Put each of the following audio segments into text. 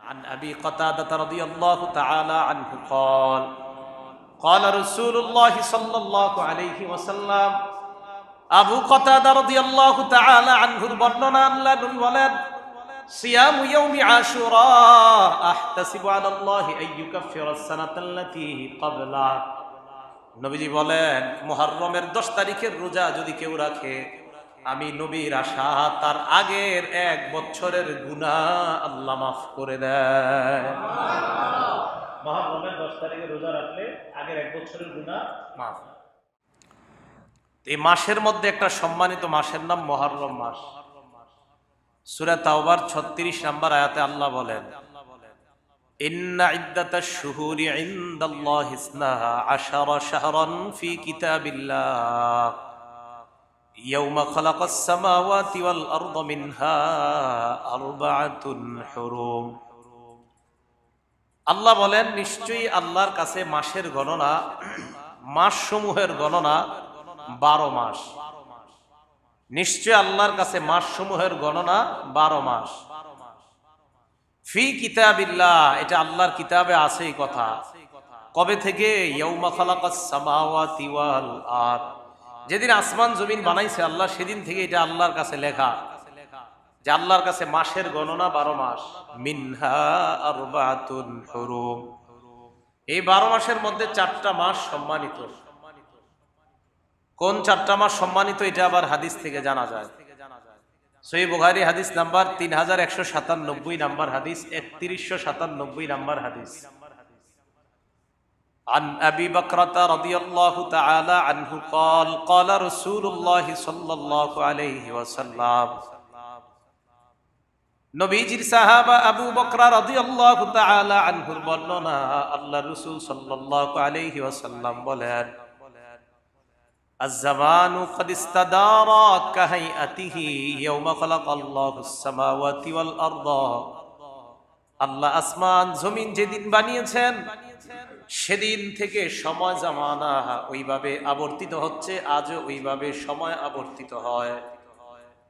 عن أبي قتادة رضي الله تعالى عنه قال قال رسول الله صلى الله عليه وسلم আবু কাতাদা রাদিয়াল্লাহু তাআলা আনহুর বর্ণনা আল্লাহ নবী বলেন সিয়ামু ইয়াউমি আশুরা আহতাসিবু আলাল্লাহি আইয়ুকাফিরাস সানাতাল্লাতী ক্বাবলা। নবীজি বলেন মুহররমের 10 তারিখের রোজা যদি কেউ রাখে আমি নবীর আশা তার আগের 1 বছরের গুনাহ আল্লাহ মাফ করে দেয়। মুহররমের 10 তারিখের রোজা রাখলে আগের 1 বছরের গুনাহ মাফ। এই মাসের মধ্যে একটা সম্মানিত মাসের নাম মুহররম মাস। সূরা তাওবার 36 নম্বর আয়াতে আল্লাহ বলেন ইন্না ইদ্দাতাশ শুহুরি ইনদাল্লাহি ইসনাহা আশারা শাহরান ফি কিতাবিল্লাহ ইয়াওমা খালাকাস সামাওয়াতি ওয়াল আরদা মিনহা আরবাআতুন হুরুম। আল্লাহ বলেন নিশ্চয়ই আল্লাহর কাছে মাসের গণনা, মাসসমূহের গণনা 12 মাস। নিশ্চয় আল্লাহর কাছে মাসসমূহের গণনা 12 মাস। ফি কিতাবিল্লাহ, এটা আল্লাহর কিতাবে আছে এই কথা। কবে থেকে? ইয়াউমা খালাকাস সামাওয়াতি ওয়াল আরদ, যেদিন আসমান জমিন বানাইছে আল্লাহ সেদিন থেকে এটা আল্লাহর কাছে লেখা যে আল্লাহর কাছে মাসের গণনা 12 মাস। মিনহা আরবাআতুন হুরুম, এই 12 মাসের মধ্যে 4টা মাস সম্মানিত। কোন 4টা মাস সম্মানিত এটা আবার হাদিস থেকে জানা যায়। সহিহ বুখারী হাদিস নাম্বার 3197 নাম্বার হাদিস, 3197 নাম্বার হাদিস। عن أبي بكرة رضي الله تعالى عنه قال قال رسول الله صلى الله عليه وسلم নবীজির সাহাবা আবু বকরা রাদিয়াল্লাহু তাআলা আনহুর বর্ণনা আল্লাহর রাসূল সাল্লাল্লাহু আলাইহি ওয়াসাল্লাম বলেন আয-জামানু ক্বাদ ইস্তাদারা কাহাইআতিহি ইয়াওমা খালাকাল্লাহুস সামাওয়াতি ওয়াল আরদা। আল্লাহ আসমান জমিন যেদিন বানিয়েছেন সেদিন থেকে সময় জামানা ওইভাবে আবর্তিত হচ্ছে, আজও ওইভাবে সময় আবর্তিত হয়।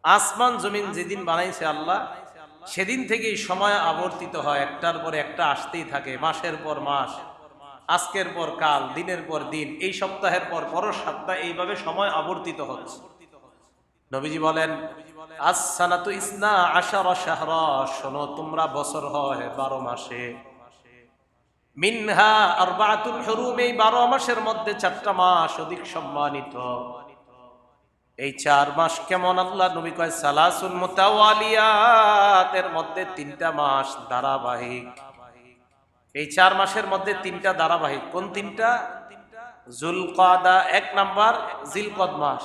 আসমান জমিন যেদিন বানাইছে আল্লাহ সেদিন থেকেই সময় আবর্তিত হয়, একটার পর একটা আসতেই থাকে, মাসের পর মাস, আজকের পর কাল, দিনের পর দিন, এই সপ্তাহের পর পরের সপ্তাহ, এইভাবে সময় আবর্তিত হচ্ছে। নবীজি বলেন আস-সানাতু ইসনা আশারা শাহরা, শোনো তোমরা বছর হয় 12 মাসে। মিনহা আরবাআতুন হুরুম, এই 12 মাসের মধ্যে 4টা মাস অধিক সম্মানিত। এই 4 মাস কেমন? আল্লাহ নবী কয় সালাসুন মুতাওয়ালিয়াত, এর মধ্যে 3টা মাস ধারাবাহিক। এই 4 মাসের মধ্যে 3টা ধারাবাহিক। কোন 3টা? যুলকাদা 1 নাম্বার, জিলকদ মাস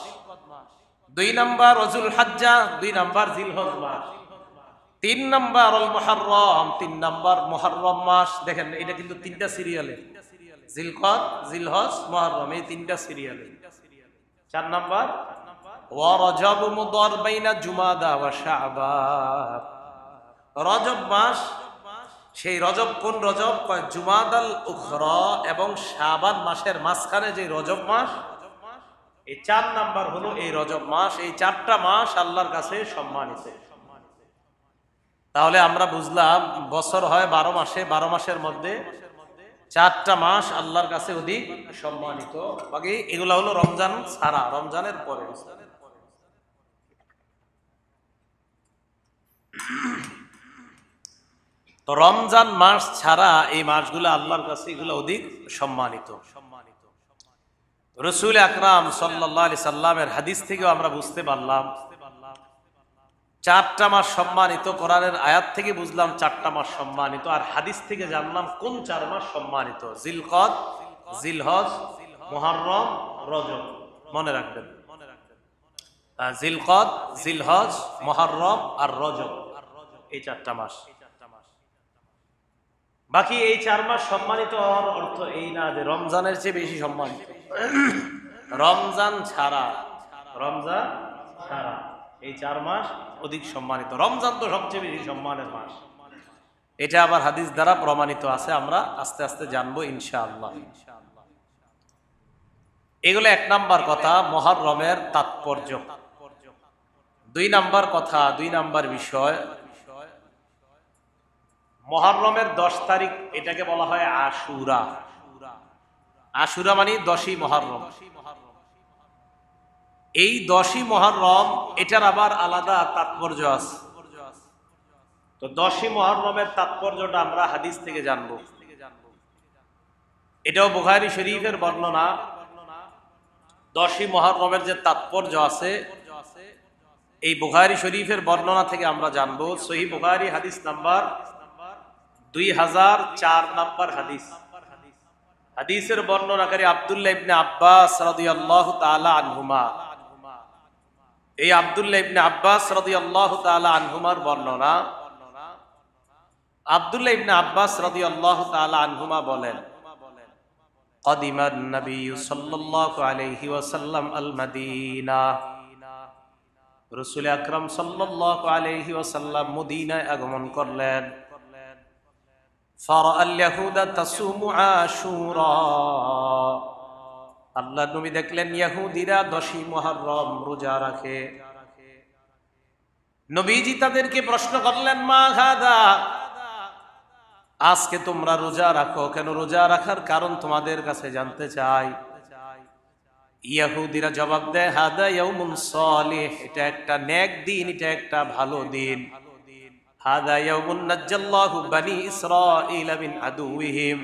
2 নাম্বার, ওজুল হজ্জা 2 নাম্বার, জিলহজ মাস 3 নাম্বার, আল মুহররম 3 নাম্বার, মুহররম মাস। দেখেন এটা কিন্তু 3টা সিরিয়ালে, জিলকদ, জিলহজ, মুহররম, এই 3টা সিরিয়ালে। 4 নাম্বার ওয়া রজব মুদার বাইনা জুমাদা ওয়া শাবান, রজব মাস। সেই রজব কোন রজব? কয় জুমাদাল উখরা এবং শাবান মাসের মাঝখানে যে রজব মাস, এই 4 নাম্বার হলো এই রজব মাস। এই 4টা মাস আল্লাহর কাছে সম্মানিত। তাহলে আমরা বুঝলাম বছর হয় 12 মাসে, 12 মাসের মধ্যে 4টা মাস আল্লাহর কাছে অধিক সম্মানিত। বাকি এগুলা হলো রমজান ছাড়া, রমজানের পরে। তো রমজান মাস ছাড়া এই মাসগুলো আল্লাহর কাছে এগুলো অধিক সম্মানিত। রাসূল আকরাম সাল্লাল্লাহু আলাইহি সাল্লামের হাদিস থেকেও আমরা বুঝতে পারলাম 4টা মাস সম্মানিত। কোরআনের আয়াত থেকে বুঝলাম 4টা মাস সম্মানিত, আর হাদিস থেকে জানলাম কোন 4 মাস সম্মানিত। জিলকদ, জিলহজ, মুহররম, রজব। মনে রাখবেন জিলকদ, জিলহজ, মুহররম আর রজব, এই 4টা মাস। বাকি এই 4 মাস সম্মানিত হওয়ার অর্থ এই না যে রমজানের চেয়ে বেশি সম্মানিত। রমজান ছাড়া, রমজান ছাড়া এই 4 মাস অধিক সম্মানিত। রমজান তো সবচেয়ে বেশি সম্মানের মাস, এটা আবার হাদিস দ্বারা প্রমাণিত আছে। আমরা আস্তে আস্তে জানবো ইনশাআল্লাহ। এগুলো 1 নাম্বার কথা, মুহররমের তাৎপর্য। 2 নাম্বার কথা, 2 নাম্বার বিষয়, মুহররমের 10 তারিখ এটাকে বলা হয় আশুরা। আশুরা মানে 10ই মুহররম। এই 10ই মুহররম এটার আবার আলাদা তাৎপর্য আছে। তো 10ই মুহররমের তাৎপর্যটা আমরা হাদিস থেকে জানবো। এটাও বুখারী শরীফের বর্ণনা। 10ই মুহররমের যে তাৎপর্য আছে এই বুখারী শরীফের বর্ণনা থেকে আমরা জানবো। সহিহ বুখারী হাদিস নাম্বার 2004 নাম্বার হাদিস। হাদিসের বর্ণনাকারী আব্দুল্লাহ ইবনে আব্বাস রাদিয়াল্লাহু তাআলা আনহুমা। এই আব্দুল্লাহ ইবনে আব্বাস রাদিয়াল্লাহু তাআলা আনহুমার বর্ণনা। আব্দুল্লাহ ইবনে আব্বাস রাদিয়াল্লাহু তাআলা আনহুমা বলেন, কদিমান নবী সাল্লাল্লাহু আলাইহি ওয়াসাল্লাম আল মদিনা। রাসূল আকরাম সাল্লাল্লাহু আলাইহি ওয়াসাল্লাম মদিনায় আগমন করলেন। ফারাআল ইয়াহুদা তাসুমু আশুরা। আল্লাহ নবী দেখলেন ইহুদিরা 10ই মুহররম রোজা রাখে। নবীজি তাদেরকে প্রশ্ন করলেন, মা হাদা, আজকে তোমরা রোজা রাখো কেন? রোজা রাখার কারণ তোমাদের কাছে জানতে চাই। ইহুদিরা জবাব দেয়, হাদা ইয়াউমুন সালিহ, এটা একটা নেক দিন, এটা একটা ভালো দিন। হাদা ইয়াউমুন নাজ্জাল্লাহু বনি ইসরাঈল মিন আদুইহিম,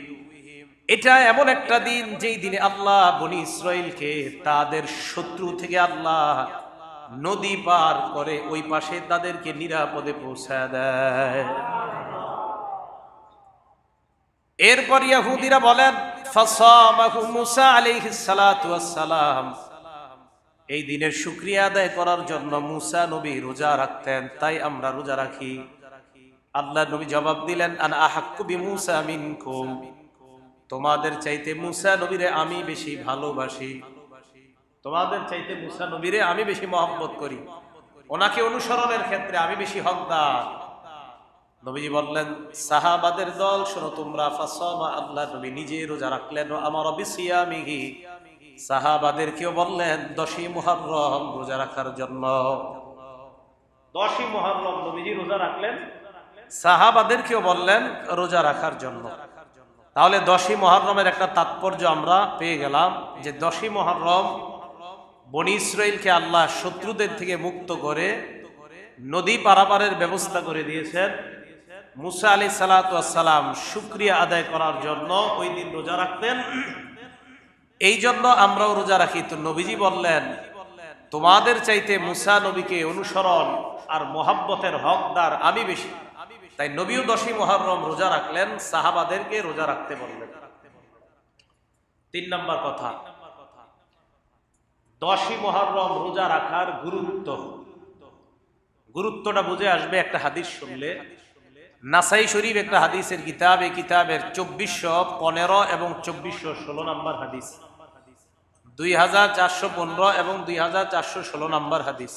এটা এমন একটা দিন যেই দিনে আল্লাহ বনি ইসরাইলকে তাদের শত্রু থেকে আল্লাহ নদী পার করে ওই পাশে তাদেরকে নিরাপদে পৌঁছায় দেয়। এরপর ইহুদিরা বলেন, ফাসামাহু মুসা আলাইহিস সালাতু ওয়াস সালাম, এই দিনের শুকরিয়া আদায় করার জন্য মুসা নবী রোজা রাখতেন, তাই আমরা রোজা রাখি। আল্লাহ নবী জবাব দিলেন, আনা আহাক্কু বিমুসা মিনকুম, তোমাদের চাইতে মুসা নবীরে আমি বেশি ভালোবাসি, তোমাদের চাইতে মুসা নবীরে আমি বেশি মহব্বত করি, ওনাকে অনুসরণের ক্ষেত্রে আমি বেশি হকদার। নবীজি বললেন, সাহাবাদের দল শোনো তোমরা। ফাসামা, আল্লাহ নবী নিজে রোজা রাখলেন। আমার বিসিয়ামিহি, সাহাবাদেরকেও বললেন 10ই মুহররম রোজা রাখার জন্য। 10ই মুহররম নবীজি রোজা রাখলেন, সাহাবাদেরকেও বললেন রোজা রাখার জন্য। তাহলে 10ই মুহররমের একটা তাৎপর্য আমরা পেয়ে গেলাম যে 10ই মুহররম বনি ইসরাইলকে আল্লাহ শত্রুদের থেকে মুক্ত করে নদী পারাপারের ব্যবস্থা করে দিয়েছেন। মুসা আলাইহিস সালাতু ওয়াস সালাম শুকরিয়া আদায় করার জন্য ওই দিন রোজা রাখতেন। এই জন্য আমরাও রোজা রাখি। তো নবীজি বললেন, তোমাদের চাইতে মুসা নবীকে অনুসরণ আর মহব্বতের হকদার আমি বেশি, তাই নবীও 10ই মুহররম রোজা রাখলেন, সাহাবাদেরকে রোজা রাখতে বললেন। 3 নম্বর কথা, 10ই মুহররম রোজা রাখার গুরুত্বটা বুঝে আসবে একটা হাদিস শুনলে। নাসাই শরীফ একটা হাদিসের কিতাব, এই কিতাবের 2415 এবং 2416 নম্বর হাদিস, 2415 এবং 2416 নম্বর হাদিস।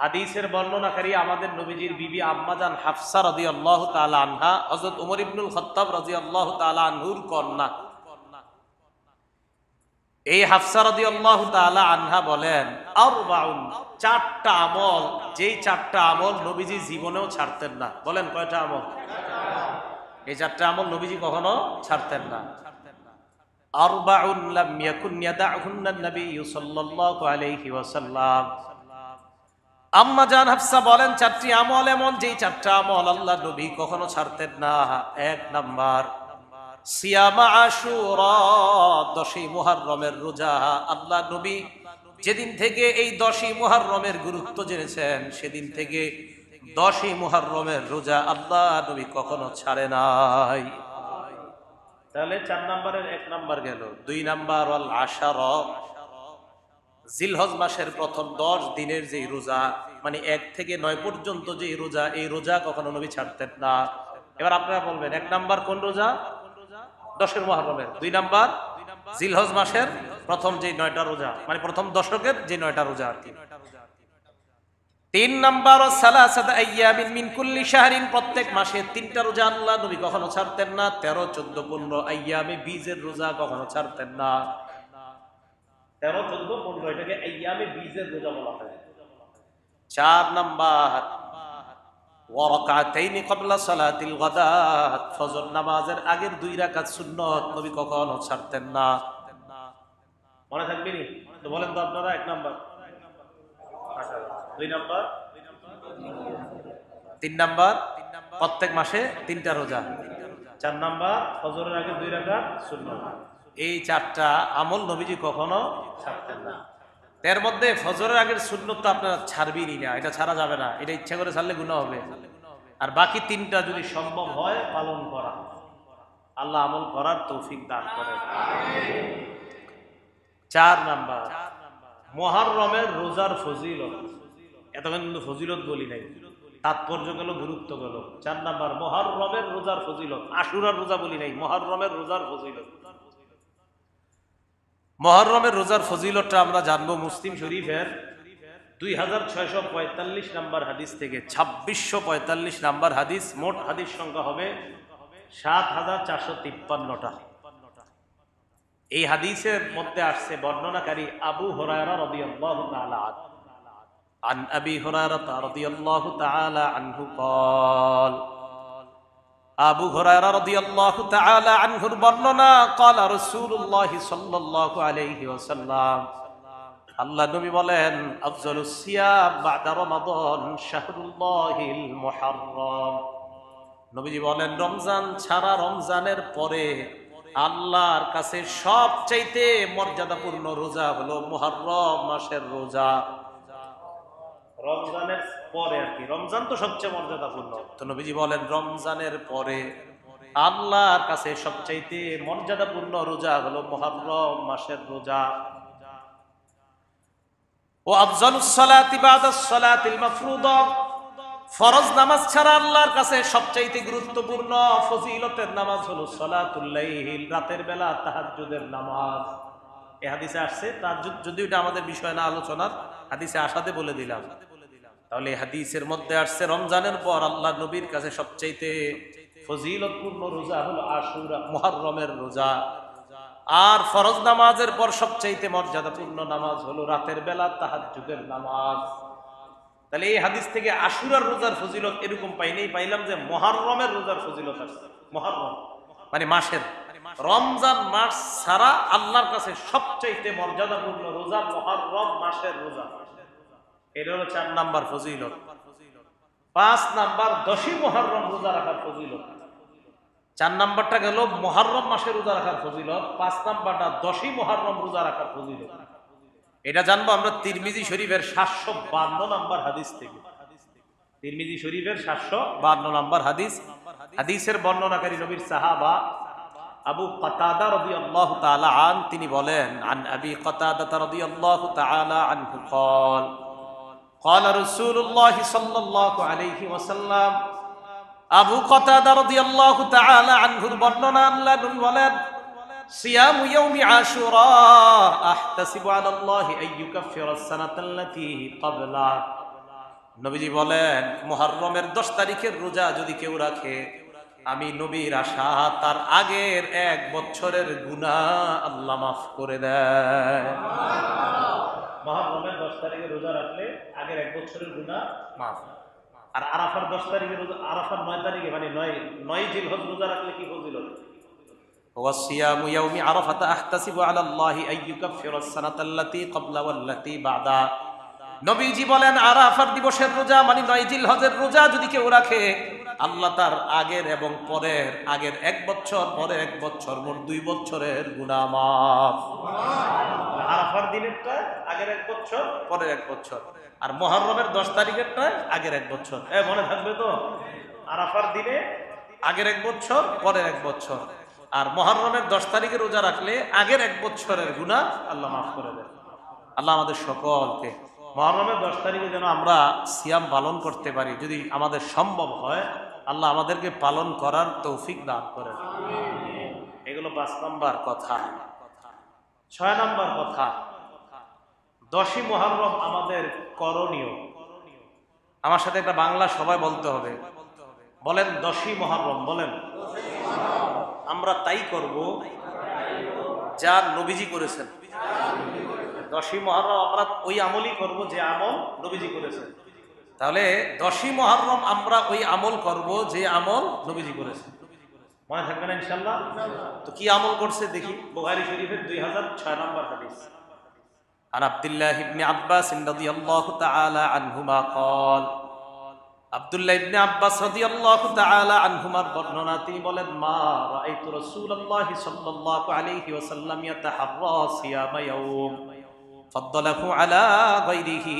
হাদিসের বর্ণনাকারী আমাদের নবীজির বিবি আম্মাজান হাফসা রাদিয়াল্লাহু তাআলা আনহা, হযরত ওমর ইবনুল খাত্তাব রাদিয়াল্লাহু তাআলা আনহুর কন্যা। এই হাফসা রাদিয়াল্লাহু তাআলা আনহা বলেন, আরবাউন, 4টা আমল, যেই 4টা আমল নবীজি জীবনেও ছাড়তেন না। বলেন কয়টা আমল? এই 4টা আমল নবীজি কখনো ছাড়তেন না। আরবাউন লাম ইয়াকুন ইয়াদাহুন্না নবী সাল্লাল্লাহু আলাইহি ওয়াসাল্লাম। আম্মা জান হাফসা বলেন 4টি আমল এমন, যেই 4টা আমল আল্লাহ নবী কখনো ছাড়তেন না। 1 নাম্বার, সিয়ামা আশুরা, 10ই মুহররমের রোজা। আল্লাহ নবী যেদিন থেকে এই 10ই মুহররমের গুরুত্ব জেনেছেন, সেদিন থেকে 10ই মুহররমের রোজা আল্লাহ নবী কখনো ছাড়ে নাই। তাহলে 4 নম্বরের 1 নাম্বার গেল। 2 নাম্বার, ওয়াল আশারা, জিলহজ মাসের প্রথম 10 দিনের যে রোজা, মানে 1 থেকে 9 পর্যন্ত যে রোজা, এই রোজা কখনো নবী ছাড়তেন না। এবার আপনারা বলবেন 1 নাম্বার কোন রোজা? 10এর মুহররমের। 2 নাম্বার জিলহজ মাসের প্রথম যে 9টা রোজা, মানে প্রথম দশকের যে 9টা রোজা আর কি। 3 নাম্বার, সালাসাত আইয়ামিন মিন কুল্লি শাহরিন, প্রত্যেক মাসে 3টা রোজা আল্লাহ নবী কখনো ছাড়তেন না। 13, 14, 15 আইয়ামে বীজের রোজা কখনো ছাড়তেন না। 13, 14, 15 এটাকে আইয়ামে বীজের রোজা বলা হয়। 4 নাম্বার, ওয়া রাকাতাইনি ক্বাবলা সালাতিল গাদাত, ফজর নামাজের আগের 2 রাকাত সুন্নত নবী কখনো ছাড়তেন না। মনে থাকবে নি তো বলেন তো আপনারা? 1 নাম্বার, 2 নাম্বার, 3 নাম্বার প্রত্যেক মাসে 3টা রোজা, 4 নাম্বার ফজরের আগে 2 রাকাত সুন্নত। এই 4টা আমল নবীজি কখনো ছাড়তেন না। এর মধ্যে ফজরের আগের সুন্নত তো আপনারা ছাড়বেনই না, এটা ছাড়া যাবে না, এটা ইচ্ছা করে ছাড়লে গুনাহ হবে। আর বাকি 3টা যদি সম্ভব হয় পালন করা, আল্লাহ আমল করার তৌফিক দান করেন। 4 নাম্বার মুহররমের রোজার ফজিলত। এতক্ষণ কিন্তু ফজিলত বলি নাই, তাৎপর্য গেল, গুরুত্ব গেল। 4 নাম্বার মুহররমের রোজার ফজিলত। আশুরার রোজা বলি নাই, মুহররমের রোজার ফজিলত। মুহররমের রোজার ফজিলতটা আমরা জানবো মুসলিম শরীফের 2645 নাম্বার হাদিস থেকে 2645 নাম্বার হাদিস। মোট হাদিস সংখ্যা হবে 7453টা। এই হাদিসের মধ্যে আসছে বর্ণনাকারী আবু হুরায়রা রাদিয়াল্লাহু তাআলা আন আবি হুরায়রা রাদিয়াল্লাহু তাআলা আনহু قال, আবু হুরায়রা রাদিয়াল্লাহু তাআলা আনহুর বর্ণনা, قال রাসূলুল্লাহ সাল্লাল্লাহু আলাইহি ওয়াসাল্লাম, আল্লাহ নবী বলেন, আফজালুস সিয়াম বাদা রমাদান শাহরুল্লাহিল মুহাররম। নবীজি বলেন, রমজান ছাড়া, রমজানের পরে আল্লাহর কাছে সবচাইতে মর্যাদাপূর্ণ রোজা হলো মুহররম মাসের রোজা। রমজানের পরে আর কি, রমজান তো সবচেয়ে মর্যাদাপূর্ণ। তো নবীজি বলেন রমজানের পরে আল্লাহর কাছে সবচাইতে মর্যাদাপূর্ণ রোজা হলো মুহররম মাসের রোজা। ও আফজালুস সালাতি বাদাস সালাতিল মাফরুদা, ফরজ নামাজ ছাড়া আল্লাহর কাছে সবচাইতে গুরুত্বপূর্ণ ফজিলতের নামাজ হলো সালাতুল লাইল, রাতের বেলা তাহাজ্জুদের নামাজ। এই হাদিসে আসছে তাহাজ্জুদ, যদিও এটা আমাদের বিষয় না আলোচনার, হাদিসে আসাতে বলে দিলাম। তাহলে এই হাদিসের মধ্যে আসছে রমজানের পর আল্লাহ নবীর কাছে সবচাইতে ফজিলতপূর্ণ রোজা হলো আশুরা, মুহররমের রোজা। আর ফরজ নামাজের পর সবচাইতে মর্যাদাপূর্ণ নামাজ হলো রাতের বেলা তাহাজ্জুদের নামাজ। তাহলে এই হাদিস থেকে আশুরার রোজার ফজিলত এরকম পাইনি, পাইলাম যে মুহররমের রোজার ফজিলত আছে। মুহররম মানে মাসের, রমজান মাস ছাড়া আল্লাহর কাছে সবচাইতে মর্যাদাপূর্ণ রোজা মুহররম মাসের রোজা। এটা হলো 4 নাম্বার ফজিলত। 5 নাম্বার 10ই মুহররম রোজা রাখার ফজিলত। 4 নাম্বারটা গেল মুহররম মাসে রোজা রাখার ফজিলত, 5 নাম্বারটা 10ই মুহররম রোজা রাখার ফজিলত। এটা জানবো আমরা তিরমিজি শরীফের 752 নাম্বার হাদিস থেকে। তিরমিজি শরীফের 752 নাম্বার হাদিস। হাদিসের বর্ণনাকারী নবীর সাহাবা আবু কাতাদা রাদিয়াল্লাহু তাআলা আন, তিনি বলেন, আন আবি কাতাদা রাদিয়াল্লাহু তাআলা আনহু قال, قال رسول الله صلى الله عليه وسلم, আবু কাতাদা রাদিয়াল্লাহু তাআলা আনহুর বর্ণনা, আল্লাহ নবী বলেন, সিয়ামু ইয়াউমি আশুরা আহতাসিবু আলাল্লাহি আইয়ুকাফিরাস সানাতাল্লাতী ক্বাবলা। নবীজি বলেন, মুহররমের 10 তারিখের রোজা যদি কেউ রাখে, আমি নবীর আশা তার আগের 1 বছরের গুনাহ আল্লাহ মাফ করে দেয়। মুহররমের 10 তারিখের রোজা রাখলে আগের 1 বছরের গুনাহ মাফ। আর আরাফার 10 তারিখের রোজা, আরাফার 9 তারিখে মানে 9 জিলহজ রোজা রাখলে কি ফজিলত? ওয়াসিয়ামু ইয়াউমি আরাফাতা আহতাসিবু আলাল্লাহি আইয়ুকাফিরাস সানাতাল্লাতী ক্বাবলা ওয়াল্লাতী বা'দা। নবীজি বলেন, আরাফার দিবসের রোজা মানে 9 জিলহজের রোজা যদি কেউ রাখে, আল্লাহ তার আগের এবং পরের, আগের 1 বছর, পরের 1 বছর, মোট 2 বছরের গুনাহ মাফ। আরাফার দিনেরটা আগের 1 বছর, পরের 1 বছর, আর মুহররমের 10 তারিখেরটা আগের 1 বছর। মনে থাকবে তো? আরাফার দিনে আগের 1 বছর, পরের 1 বছর, আর মুহররমের 10 তারিখে রোজা রাখলে আগের 1 বছরের গুনাহ আল্লাহ মাফ করে দেন। আল্লাহ আমাদের সকলকে মুহররমের 10 তারিখে যেন আমরা সিয়াম পালন করতে পারি, যদি আমাদের সম্ভব হয় আল্লাহ আমাদেরকে পালন করার তৌফিক দান করেন। এগুলো 5 নাম্বার কথা। 6 নাম্বার কথা, 10ই মুহররম আমাদের করণীয়। আমার সাথে একটা বাংলা সবাই বলতে হবে, বলেন 10ই মুহররম, বলেন। আমরা তাই করব যা নবীজি করেছেন। 10ই মুহররম আমরা ওই আমলই করব যে আমল নবীজি করেছেন। তাহলে 10ই মুহররম আমরা ওই আমল করব যে আমল নবীজি করেছে, মনে থাকবে না ইনশাআল্লাহ? তো কি আমল করছে দেখি। বুখারী শরীফের 2006 নম্বর হাদিস। عن عبد الله بن عباس رضي الله تعالى عنهما قال আব্দুল্লাহ ইবনে আব্বাস রাদিয়াল্লাহু তাআলা আনহুমার বর্ণনা, তিনি বলেন, মা রাআইতু রাসূলুল্লাহি সাল্লাল্লাহু আলাইহি ওয়াসাল্লাম ইয়াতাহাররা সিয়ামা ইয়াওম ফাদ্দালাহু আলা গায়রিহি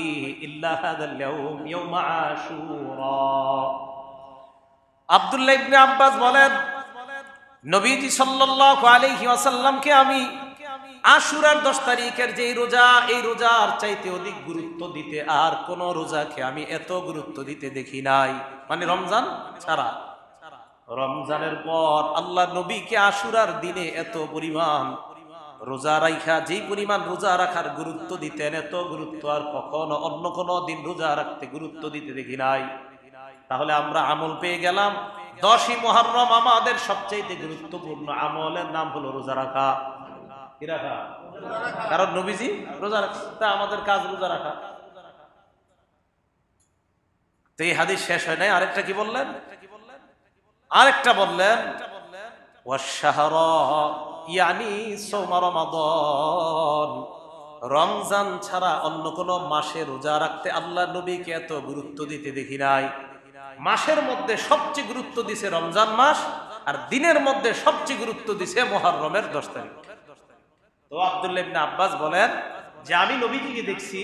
ইল্লা হাদাল ইয়াওম ইয়াওম আশুরা। আব্দুল্লাহ ইবনে আব্বাস বলেন, নবীজি সাল্লাল্লাহু আলাইহি ওয়াসাল্লামকে আমি আশুরার 10 তারিখের যে রোজা, এই রোজার চাইতে অধিক গুরুত্ব দিতে আর কোন রোজাকে আমি এত গুরুত্ব দিতে দেখি নাই। মানে রমজান ছাড়া। রমজানের পর আল্লাহ নবীকে আশুরার দিনে এত পরিমাণ রোজা রাখা, যেই পরিমাণ রোজা রাখার গুরুত্ব দিতেন, এত গুরুত্ব আর কখনো অন্য কোনো দিন রোজা রাখতে গুরুত্ব দিতে দেখি নাই। তাহলে আমরা আমল পেয়ে গেলাম। 10ই মুহররম আমাদের সবচেয়ে গুরুত্বপূর্ণ আমলের নাম হলো রোজা রাখা। কি রাখা? কারণ নবীজি রোজা রাখতে, আমাদের কাজ রোজা রাখা। তো এই হাদিস শেষ হয় নাই, আরেকটা কি বললেন? আরেকটা বললেন, ওয়াশশাহরা ইয়ানি সাওমা রমাদান। রমজান ছাড়া অন্য কোন মাসে রোজা রাখতে আল্লাহ নবীকে এত গুরুত্ব দিতে দেখি নাই। মাসের মধ্যে সবচেয়ে গুরুত্ব দিছে রমজান মাস, আর দিনের মধ্যে সবচেয়ে গুরুত্ব দিছে মুহররমের 10 তারিখ। তো আব্দুল্লাহ ইবনে আব্বাস বলেন যে আমি নবীজিকে দেখছি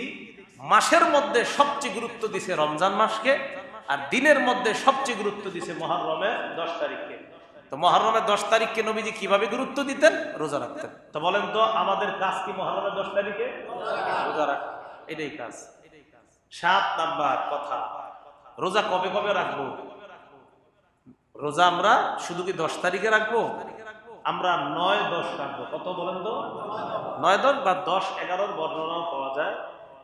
মাসের মধ্যে সবচেয়ে গুরুত্ব দিছে রমজান মাসকে, আর দিনের মধ্যে সবচেয়ে গুরুত্ব দিছে মুহররমের 10 তারিখকে। তো মুহররমের 10 তারিখকে নবীজি কিভাবে গুরুত্ব দিতেন? রোজা রাখতেন। তো বলেন তো আমাদের কাজ কি মুহররমের 10 তারিখে? রোজা রাখা, এটাই কাজ। 7 নাম্বার কথা, রোজা কবে কবে রাখবো? রোজা আমরা শুধু কি 10 তারিখে রাখবো? আমরা 9-10 রাখবো। কত বলেন তো? 9-10 বা 10-11 বর্ণনাও পাওয়া যায়,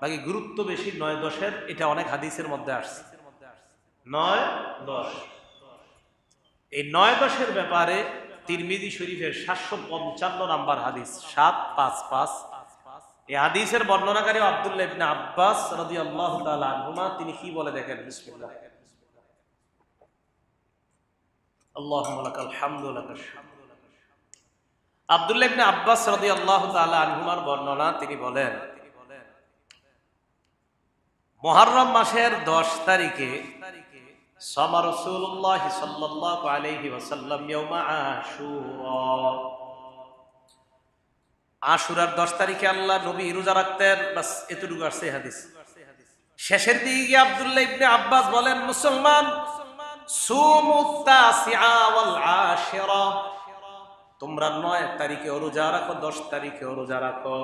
বাকি গুরুত্ব বেশি 9-10-এর। এটা অনেক হাদিসের মধ্যে আসছে 9-10। এই 9-10-এর ব্যাপারে তিরমিজি শরীফের 755 নাম্বার হাদিস 755। এই হাদিসের বর্ণনাকারী আব্দুল্লাহ ইবনে আব্বাস রাদিয়াল্লাহু তাআলা আনহুমা, তিনি কি বলে দেখেন, বিসমিল্লাহ। আল্লাহুম্মা লাকাল হামদু লাকাশ শাকর। আব্দুল্লাহ ইবনে আব্বাস রাদিয়াল্লাহু তাআলা আনহুমার বর্ণনা, তিনি বলেন, মুহররম মাসের 10 তারিখে সামা রাসূলুল্লাহ সাল্লাল্লাহু আলাইহি ওয়াসাল্লাম ইয়াউমা আশুরা। আশুরার 10 তারিখে আল্লাহ নবী রোজা রাখতেন। বাস এতটুকু আসছে হাদিস। শেষের দিকে আব্দুল্লাহ ইবনে আব্বাস বলেন, মুসলমান, সুমুত তাসিআ ওয়াল আশিরা, তোমরা 9 তারিখে রোজা রাখো, 10 তারিখে রোজা রাখো।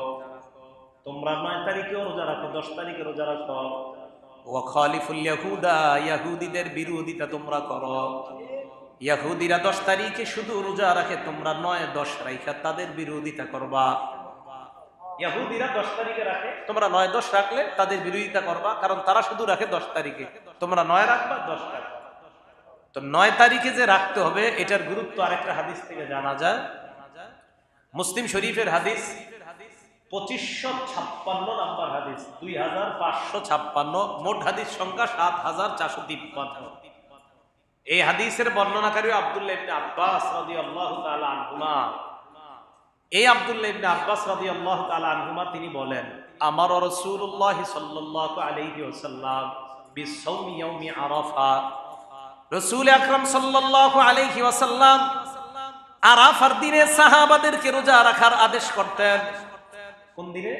তোমরা 9 তারিখে রোজা রাখো, 10 তারিখে রোজা রাখো। ওয়া খালিফুল ইয়াহুদা, ইহুদিদের বিরোধিতা তোমরা করো। ইহুদিরা 10 তারিখে শুধু রোজা রাখে, তোমরা 9-10 রাখা তাদের বিরোধিতা করবা। ইহুদিরা 10 তারিখে রাখে, তোমরা 9-10 রাখলে তাদের বিরোধিতা করবা, কারণ তারা শুধু রাখে 10 তারিখে, তোমরা 9 রাখবা, 10 রাখবা। তো 9 তারিখে যে রাখতে হবে, এটার গুরুত্ব আরেকটা হাদিস থেকে জানা যায়। মুসলিম শরীফের হাদিস 2556 নাম্বার হাদিস, 2556, মোট হাদিস সংখ্যা 7453। এই হাদিসের বর্ণনাকারী আব্দুল্লাহ ইবনে আব্বাস রাদিয়াল্লাহু তাআলা আনহুমা। এই আব্দুল্লাহ ইবনে আব্বাস রাদিয়াল্লাহু তাআলা আনহুমা, তিনি বলেন, আমার রাসূলুল্লাহ সাল্লাল্লাহু আলাইহি ওয়াসাল্লাম বিসাওমি ইয়াউমি আরাফা। রাসূল আকরাম সাল্লাল্লাহু আলাইহি ওয়াসাল্লাম আরাফার দিনে সাহাবাদেরকে রোজা রাখার আদেশ করতেন। কোন দিনে?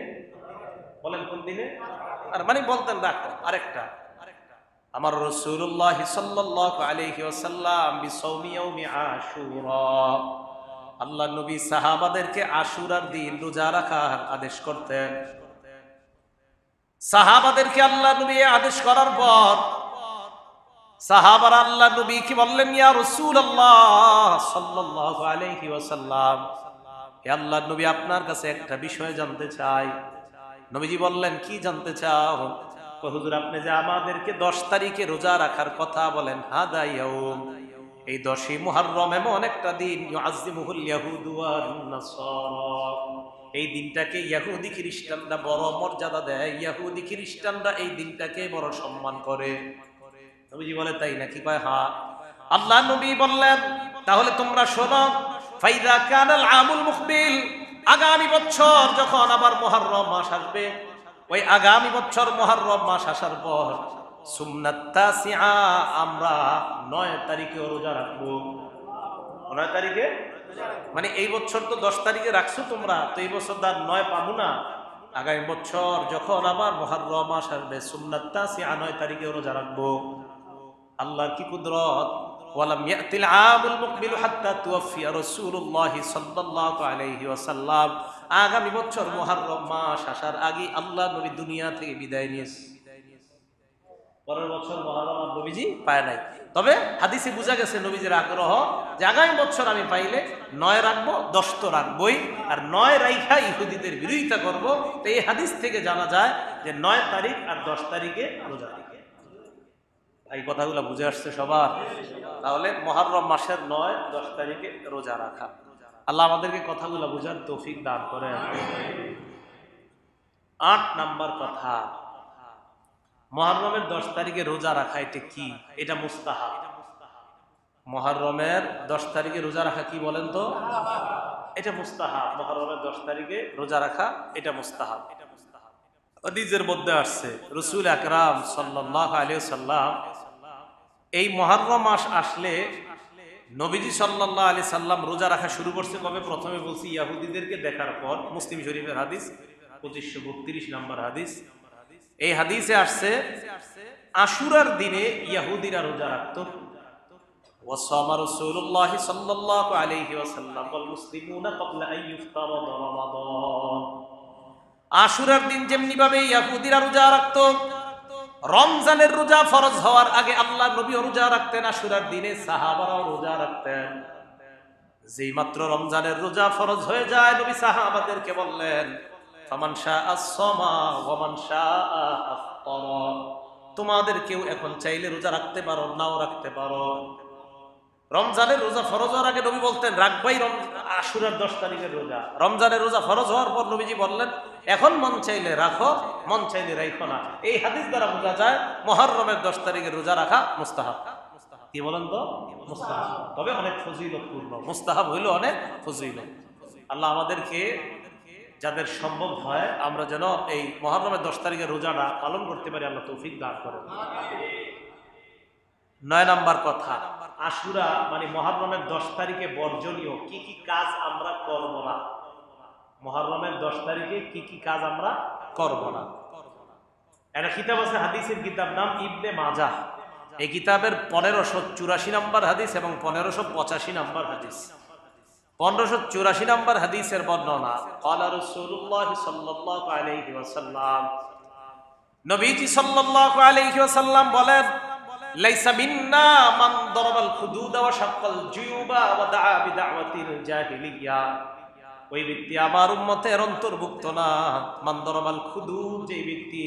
বলেন কোন দিনে? আর মানে বলতেন রাখো। আরেকটা, আমার রাসূলুল্লাহ সাল্লাল্লাহু আলাইহি ওয়াসাল্লাম বিসাওমি ইয়াউমি আশুরা, আল্লাহ নবী সাহাবাদেরকে আশুরার দিন রোজা রাখার আদেশ করতেন। সাহাবাদেরকে আল্লাহ নবী আদেশ করার পর সাহাবারা আল্লাহ নবী কি বললেন, ইয়া রাসূলুল্লাহ সাল্লাল্লাহু আলাইহি ওয়াসাল্লাম, হে আল্লাহর নবী, আপনার কাছে একটা বিষয় জানতে চাই। নবীজি বললেন, কি জানতে চাও? হুজুর, আপনি যে আমাদেরকে 10 তারিখে রোজা রাখার কথা বলেন, হাদা ইয়াউম, এই 10ই মুহররম এমন একটা দিন, ইউআযযিমুহুল ইয়াহুদু ওয়ান নাসারা, এই দিনটাকে ইহুদি খ্রিস্টানরা বড় মর্যাদা দেয়, ইহুদি খ্রিস্টানরা এই দিনটাকে বড় সম্মান করে। নবীজি বলে তাই নাকি? কয় হ্যাঁ। আল্লাহ নবী বললেন তাহলে তোমরা শোনো, ফাইদা কানাল আমুল মুকবিল, আগামী বছর যখন আবার মুহররম মাস আসবে, ওই আগামী বছর মুহররম মাস আসার পর সুন্নাত তাসিআ, আমরা 9 তারিখে রোজা রাখবো। 9 তারিখে মানে এই বছর তো 10 তারিখে রাখছো তোমরা, তো এই বছর তার 9 পাবো না। আগামী বছর যখন আবার মুহররম মাস আসবে সুন্নাত তাসিআ 9 তারিখে রোজা রাখবো। আল্লাহর কি কুদরত! ওয়ালাম ইয়াতিল আমুল মুকবিল হাত্তা তুওয়াফিয়া রাসূলুল্লাহ সাল্লাল্লাহু আলাইহি ওয়াসাল্লাম, আগামী বছর মুহররম মাস আসার আগে আল্লাহ নবী দুনিয়া থেকে বিদায় নিয়েছে। পরের বছর মুহররম নবীজি পায় নাই, তবে হাদিসে বোঝা গেছে নবীজির আগ্রহ যে আগামী বছর আমি পাইলে 9 রাখবো, 10 তো রাখবই, আর 9 রাইখা ইহুদিদের বিরোধিতা করব। তো এই হাদিস থেকে জানা যায় যে 9 তারিখ আর 10 তারিখে রোজা রাখে। এই কথাগুলো বুঝে আসছে সবার? তাহলে মুহররম মাসের 9, 10 তারিখে রোজা রাখা। আল্লাহ আমাদেরকে কথাগুলো বুঝার তৌফিক দান করেন। 8 নাম্বার কথা, মুহররমের 10 তারিখে রোজা রাখা এটা কি? এটা মুস্তাহাব। মুহররমের 10 তারিখে রোজা রাখা কি বলেন তো? এটা মুস্তাহাব। মুহররমের 10 তারিখে রোজা রাখা এটা মুস্তাহাব। হাদিসের মধ্যে আসছে রাসূল আকরাম সাল্লাল্লাহু আলাইহি ওয়াসাল্লাম এই মুহররম মাস আসলে নবীজি সাল্লাল্লাহু আলাইহি সাল্লাম রোজা রাখা শুরু করছে কবে? প্রথমে বলছি ইহুদিদেরকে দেখার পর। মুসলিম শরীফের হাদিস 2532 নম্বর হাদিস। এই হাদিসে আসছে আশুরার দিনে ইহুদিরা রোজা রাখত। ওয়াসামা রাসূলুল্লাহ সাল্লাল্লাহু আলাইহি ওয়াসাল্লাম ওয়াল মুসলিমুনা ক্বাবলা আন ইফতারাদ রমাদান। আশুরার দিন যেমনি ভাবে ইহুদিরা রোজা রাখত, রমজানের রোজা ফরজ হওয়ার আগে আল্লাহ নবী রোজা রাখতেন। আশুরার দিনে সাহাবারাও রোজা রাখতেন। যেই মাত্র রমজানের রোজা ফরজ হয়ে যায়, নবী সাহাবাদেরকে বললেন ফামান শাআ সামা ওয়া মান শাআ আফতারা, তোমাদের কেউ এখন চাইলে রোজা রাখতে পারো, নাও রাখতে পারো। রমজানের রোজা ফরজ হওয়ার আগে নবী বলতেন রাখবাই আশুরার 10 তারিখের রোজা। রমজানের রোজা ফরজ হওয়ার পর নবীজি বললেন এখন মন চাইলে রাখো, মন চাইলে রাখো না। এই হাদিস দ্বারা বোঝা যায় মুহররমের 10 তারিখের রোজা রাখা মুস্তাহাব। কি বলেন তো? মুস্তাহাব, তবে অনেক ফজিলতপূর্ণ। মুস্তাহাব হইল অনেক ফজিলত। আল্লাহ আমাদেরকে যাদের সম্ভব হয় আমরা যেন এই মুহররমের 10 তারিখের রোজাটা পালন করতে পারি, আল্লাহ তৌফিক দান করেন। 9 নাম্বার কথা, আশুরা মানে মুহররমের 10 তারিখে বর্জনীয় কি কি কাজ আমরা করব না। মুহররমের 10 তারিখে কি কি কাজ আমরা করব না। একটা কিতাব আছে, হাদিসের কিতাব, নাম ইবনে মাজাহ। এই কিতাবের 1584 নম্বর হাদিস এবং 1585 নম্বর হাদিস। 1584 নম্বর হাদিসের বর্ণনা, ক্বালা রাসূলুল্লাহ সাল্লাল্লাহু আলাইহি ওয়াসাল্লাম, নবীজি সাল্লাল্লাহু আলাইহি ওয়াসাল্লাম বলেন লাইসা মিন্না মান দারাবাল খুদুদ ওয়া শাক্কাল জুয়ুবা ওয়া দাআ বিদাওয়াতিল জাহিলিয়া। ওই ব্যক্তি আমার উম্মতের অন্তর্ভুক্ত না। মান দারাবাল খুদুদ, যে ব্যক্তি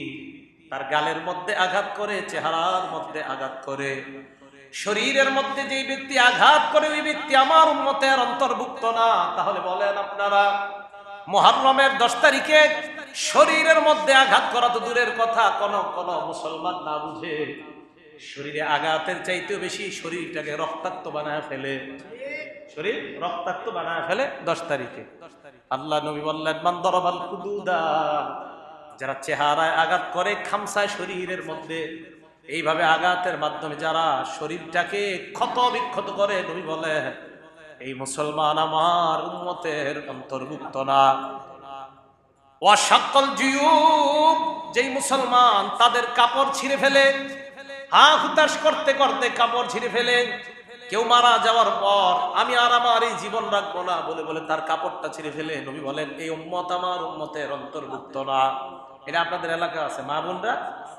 তার গালের মধ্যে আঘাত করে, চেহারার মধ্যে আঘাত করে, শরীরের মধ্যে যেই ব্যক্তি আঘাত করে, ওই ব্যক্তি আমার উম্মতের অন্তর্ভুক্ত না। তাহলে বলেন আপনারা, মুহররমের 10 তারিখে শরীরের মধ্যে আঘাত করা তো দূরের কথা, কোন কোন মুসলমান না বুঝে শরীরে আঘাতের চাইতেও বেশি শরীরটাকে রক্তাক্ত বানায় ফেলে, শরীর রক্তাক্ত বানায় ফেলে 10 তারিখে। আল্লাহ নবী বললেন মান দারাবাল খুদুদা, যারা চেহারায় আঘাত করে, খামসায় শরীরের মধ্যে এইভাবে আঘাতের মাধ্যমে যারা শরীরটাকে ক্ষত বিক্ষত করে, নবী বলে এই মুসলমান আমার উম্মতের অন্তর্ভুক্ত না। ওয়া শাক্কাল জুয়ুব, যেই মুসলমান তাদের কাপড় ছিঁড়ে ফেলে, হুতাশ করতে করতে কাপড় ছিঁড়ে ফেলে, কেউ মারা যাওয়ার পর আমি আর আমার এই জীবন রাখবো না বলে বলে তার কাপড়টা ছিঁড়ে ফেলে, নবী বলেন এই উম্মত আমার উম্মতের অন্তর্ভুক্ত না। এটা আপনাদের এলাকা আছে, মা বোনরা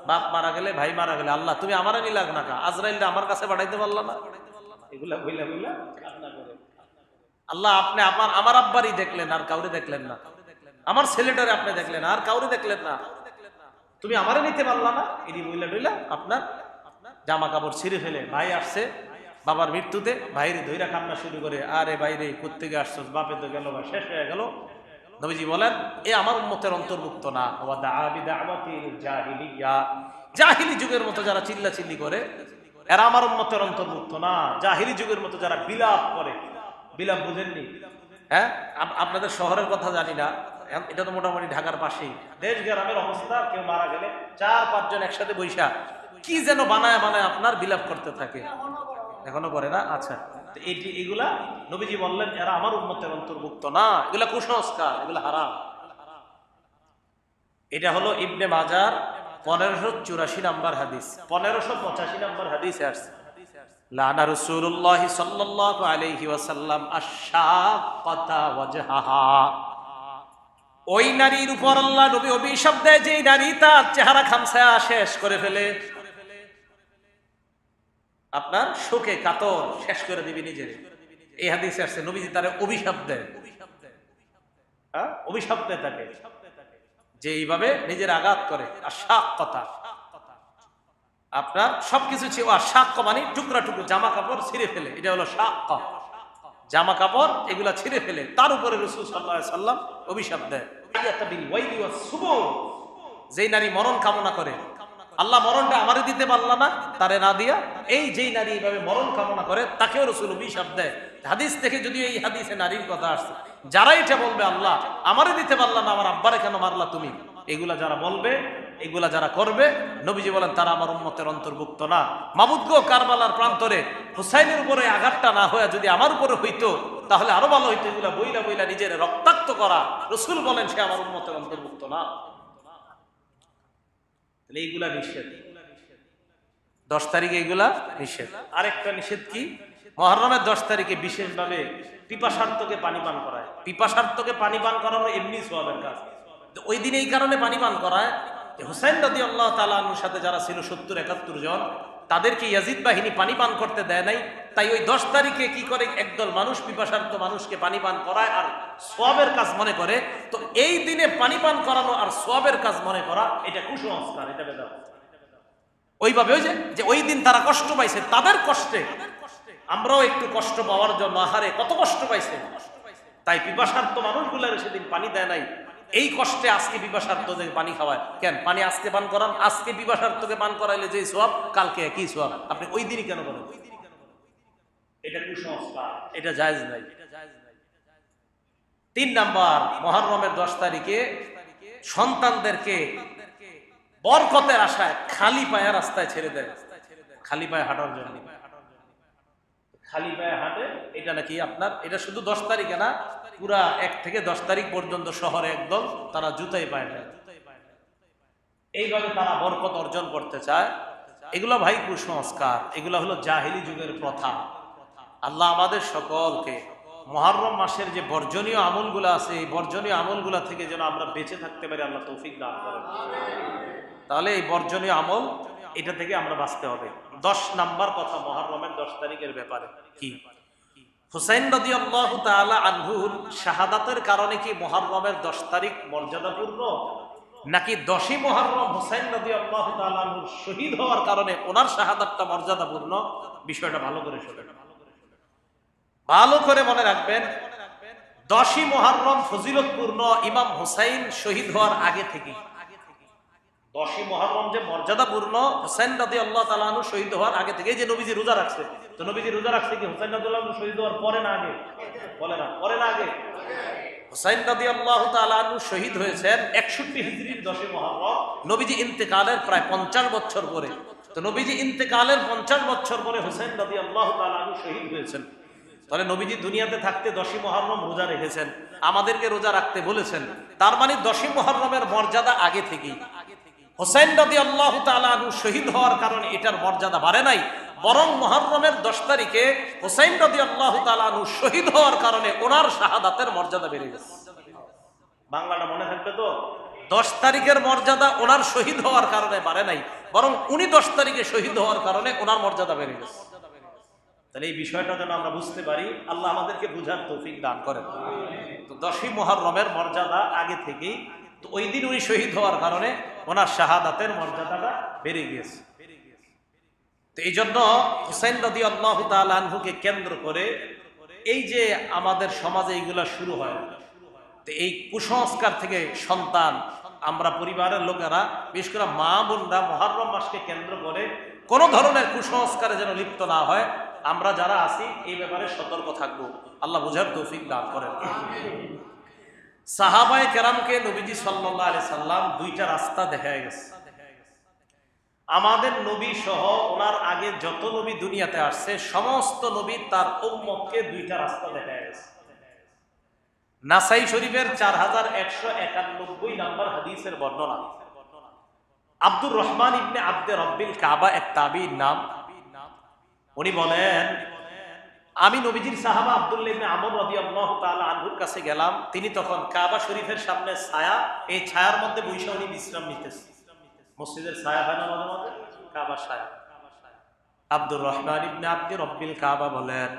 বাপ মারা গেলে, ভাই মারা গেলে, আল্লাহ তুমি আমারে নিলাগ না কা, আজরাইলটা আমার কাছে পাঠাইতে পারলা না, এগুলা বইলা বইলা কান্না করে। আল্লাহ আপনি আমার আব্বারই দেখলেন আর কাউরে দেখলেন না, আমার ছেলেটারে আপনি দেখলেন আর কাউরে দেখলেন না, তুমি আমারে নিতে পারলা না, এটি বইলা বইলা আপনার জামা কাপড় ছিঁড়ে ফেলে। ভাই আসছে বাবার মৃত্যুতে, ভাইরে ধইরা কান্না শুরু করে, আরে বাইরে কোত্থেকে আসছস, বাপে তো গেল, শেষ হয়ে গেল, নবীজি বলেন এ আমার উম্মতের অন্তর্ভুক্ত না। ওয়া দাআ বিদাওয়াতিল জাহিলিয়া, জাহিলি যুগের মতো যারা চিল্লাচিল্লি করে এরা আমার উম্মতের অন্তর্ভুক্ত না। জাহিলি যুগের মতো যারা বিলাপ করে, বিলাপ বুঝেননি? হ্যাঁ, আপনাদের শহরের কথা জানি না, এটা তো মোটামুটি ঢাকার পাশেই। দেশ গ্রামের অবস্থা, কেউ মারা গেলে 4-5 জন একসাথে বৈশা কি যেন বানায় বানায় আপনার বিলাপ করতে থাকে। এখনো করে না? আচ্ছা, এগুলা নবীজি বললেন এরা আমার উম্মতের অন্তর্ভুক্ত না, এগুলা কুসংস্কার, এগুলা হারাম। এটা হলো ইবনে মাজার 1584 নাম্বার হাদিস, 1585 নাম্বার হাদিসে আসছে লানা রাসূলুল্লাহ সাল্লাল্লাহু আলাইহি ওয়াসাল্লাম আশ-শাক্কাতা ওয়াজহাহা। ওই নারীর উপর আল্লাহ নবী অভিশাপ দেয় যে নারী তার চেহারা খামছায়া শেষ করে ফেলে, আপনার শোকে কাতর শেষ করে দিবি নিজের। এই হাদিসে আসছে নবীজি তারে অভিশাপ দেয়, অভিশাপ দেয় তাকে যে এইভাবে নিজের আঘাত করে। আর শাক কথা আপনার সবকিছু শাক মানে টুকরা টুকরো জামা কাপড় ছিঁড়ে ফেলে, এটা হলো শাক। জামা কাপড় এগুলা ছিঁড়ে ফেলে, তার উপরে রাসূল সাল্লাল্লাহু আলাইহি সাল্লাম অভিশাপ দেয়। যেই নারী মরণ কামনা করে, আল্লাহ মরণটা আমারে দিতে পারলা না, তারে না দিয়া, এই যেই নারী এইভাবে মরণ কামনা করে তাকেও রাসূল অভিশাপ দেয়। হাদিস থেকে যদিও এই হাদিসে নারীর কথা আসছে, যারা এটা বলবে আল্লাহ আমারে দিতে পারলা না, আমার আব্বারে কেন মারলা তুমি, এগুলা যারা বলবে, এগুলা যারা করবে, নবীজি বলেন তারা আমার উম্মতের অন্তর্ভুক্ত না। মাবুদ গো, কারবালার প্রান্তরে হুসাইনের উপরে আঘাতটা না হয়ে যদি আমার উপরে হইতো তাহলে আরো ভালো হইতো। এগুলা বইলা বইলা নিজের রক্তাক্ত করা, রাসূল বলেন সে আমার উম্মতের অন্তর্ভুক্ত না। এইগুলা নিষেধ, 10 তারিখে এগুলা নিষেধ। আরেকটা নিষেধ কি, মুহররমের 10 তারিখে বিশেষভাবে পিপাসার্তকে পানি পান করায়। পিপাসার্তকে পানি পান করানো এমনি সওয়াবের কাজ, ওই দিন এই কারণে পানি পান করায় হুসাইন রাদিয়াল্লাহু তাআলা আনহুর সাথে যারা ছিল 70-71 জন, তাদেরকে ইয়াজিদ বাহিনী পানি পান করতে দেয় নাই। তাই ওই 10 তারিখে কি করে একদল মানুষ পিপাসার্ত মানুষকে পানি পান করায় আর সওয়াবের কাজ মনে করে। তো এই দিনে পানি পান করানো আর সওয়াবের কাজ মনে করা এটা কুসংস্কার, এটা বেদাত। ওইভাবে ওই যে ওই দিন তারা কষ্ট পাইছে, তাদের কষ্টে আমরাও একটু কষ্ট পাওয়ার জন্য, আহারে কত কষ্ট পাইছে, তাই পিপাসার্ত মানুষগুলার সেদিন পানি দেয় নাই। এই কষ্টে আজকে পিপাসার্তদের পানি খাওয়ায় কেন? পানি আজকে পান করান, আজকে পিপাসার্তকে পান করাইলে যে সওয়াব, কালকে একই সওয়াব, আপনি ওই দিনই কেন করেন? এটা কুসংস্কার, এটা জায়েজ নাই। 3 নাম্বার, মুহররমের 10 তারিখে সন্তানদেরকে বরকতের আশায় খালি পায়ে রাস্তায় ছেড়ে দেয়, খালি পায়ে হাঁটার জন্য। খালি পায়ে হাঁটে, এটা নাকি আপনার, এটা শুধু 10 তারিখে না, পুরা 1 থেকে 10 তারিখ পর্যন্ত শহরে একদল তারা জুতাই পায় না। এইভাবে তারা বরকত অর্জন করতে চায়। এগুলো ভাই কুসংস্কার, এগুলো হলো জাহিলি যুগের প্রথা। আল্লাহ আমাদের সকলকে মুহররম মাসের যে বর্জনীয় আমলগুলো আছে, এই বর্জনীয় আমলগুলা থেকে যেন আমরা বেঁচে থাকতে পারি, আল্লাহ তৌফিক দান করেন। তাহলে এই বর্জনীয় আমল, এটা থেকে আমরা বাঁচতে হবে। 10 নাম্বার কথা মুহররমের 10 তারিখের ব্যাপারে কি, হুসাইন রাদিয়াল্লাহু তাআলা আনহুর শাহাদাতের কারণে কি মুহররমের 10 তারিখ মর্যাদাপূর্ণ, নাকি 10ই মুহররম হুসাইন রাদিয়াল্লাহু তাআলা আনহুর শহীদ হওয়ার কারণে ওনার শাহাদাতটা মর্যাদাপূর্ণ? বিষয়টা ভালো করে শুনেন, ভালো করে মনে রাখবেন। 10ই মুহররম ফজিলতপূর্ণ ইমাম হুসাইন শহীদ হওয়ার আগে থেকে। 10ই মুহররম যে মর্যাদাপূর্ণ, হুসাইন রাদিয়াল্লাহু তাআলা আনহু শহীদ হওয়ার আগে থেকে। যে নবীজি রোজা রাখছে, তো নবীজি রোজা রাখছে কি হুসাইন রাদিয়াল্লাহু আনহু শহীদ হওয়ার পরে না আগে? বলে না, পরে না আগে? হুসাইন রাদিয়াল্লাহু তাআলা আনহু শহীদ হয়েছেন 61 হিজরির 10ই মুহররম, নবীজি ইন্তেকালের প্রায় 50 বছর পরে। তো নবীজি ইন্তেকালের 50 বছর পরে হুসাইন রাদিয়াল্লাহু তাআলা আনহু শহীদ হয়েছেন। তাহলে নবীজি দুনিয়াতে থাকতে 10ই মুহররম রোজা রেখেছেন, আমাদেরকে রোজা রাখতে বলেছেন। তার মানে 10ই মুহররমের মর্যাদা আগে থেকেই। হুসাইন রাদিয়াল্লাহু তাআলা আনহু শহীদ হওয়ার কারণে এটার মর্যাদা বাড়ে নাই, বরং মুহররমের 10 তারিখে হুসাইন রাদিয়াল্লাহু তাআলা আনহু শহীদ হওয়ার কারণে ওনার শাহাদাতের মর্যাদা বেড়ে গেছে। বাংলাটা মনে থাকবে তো? 10 তারিখের মর্যাদা ওনার শহীদ হওয়ার কারণে বাড়ে নাই, বরং উনি 10 তারিখে শহীদ হওয়ার কারণে ওনার মর্যাদা বেড়ে গেছে। তাহলে এই বিষয়টা যেন আমরা বুঝতে পারি, আল্লাহ আমাদেরকে বুঝার তৌফিক দান করেন। তো 10ই মুহররমের মর্যাদা আগে থেকেই, তো ওই দিন উনি শহীদ হওয়ার কারণে ওনার শাহাদাতের মর্যাদাটা বেড়ে গিয়েছে। তো এই জন্য হুসাইন রাদিয়াল্লাহু তাআলা আনহুকে কেন্দ্র করে এই যে আমাদের সমাজে এইগুলা শুরু হয়, তো এই কুসংস্কার থেকে সন্তান, আমরা পরিবারের লোকেরা, বিশেষ করে মা বোনরা মুহররম মাসকে কেন্দ্র করে কোনো ধরনের কুসংস্কারে যেন লিপ্ত না হয়, আমরা যারা আছি এই ব্যাপারে সতর্ক থাকবো। আল্লাহ বুঝার তৌফিক দান করেন। সাহাবায়ে কেরামকে নবীজি সাল্লাল্লাহু আলাইহি সাল্লাম দুইটা রাস্তা দেখায় গেছে। আমাদের নবী সহ ওনার আগে যত নবী দুনিয়াতে আসছে সমস্ত নবী তার উম্মতকে দুইটা রাস্তা দেখায় গেছে। নাসাই শরীফের 4191 নম্বর হাদিসের বর্ণনা। আব্দুর রহমান ইবনে আব্দে রব্বিল কাবা এক তাবিঈর নাম। উনি বলেন, আমি নবীজির সাহাবা আব্দুল্লাহ ইবনে আমর রাদিয়াল্লাহু তাআলা আনহুর কাছে গেলাম। তিনি তখন কাবা শরীফের সামনে ছায়া, এই ছায়ার মধ্যে বসে উনি বিশ্রাম নিতেছেন। মসজিদের ছায়া হয় না মাঝে মাঝে, কাবা ছায়া। আব্দুর রহমান ইবনে আব্দে রব্বিল কাবা বলেন,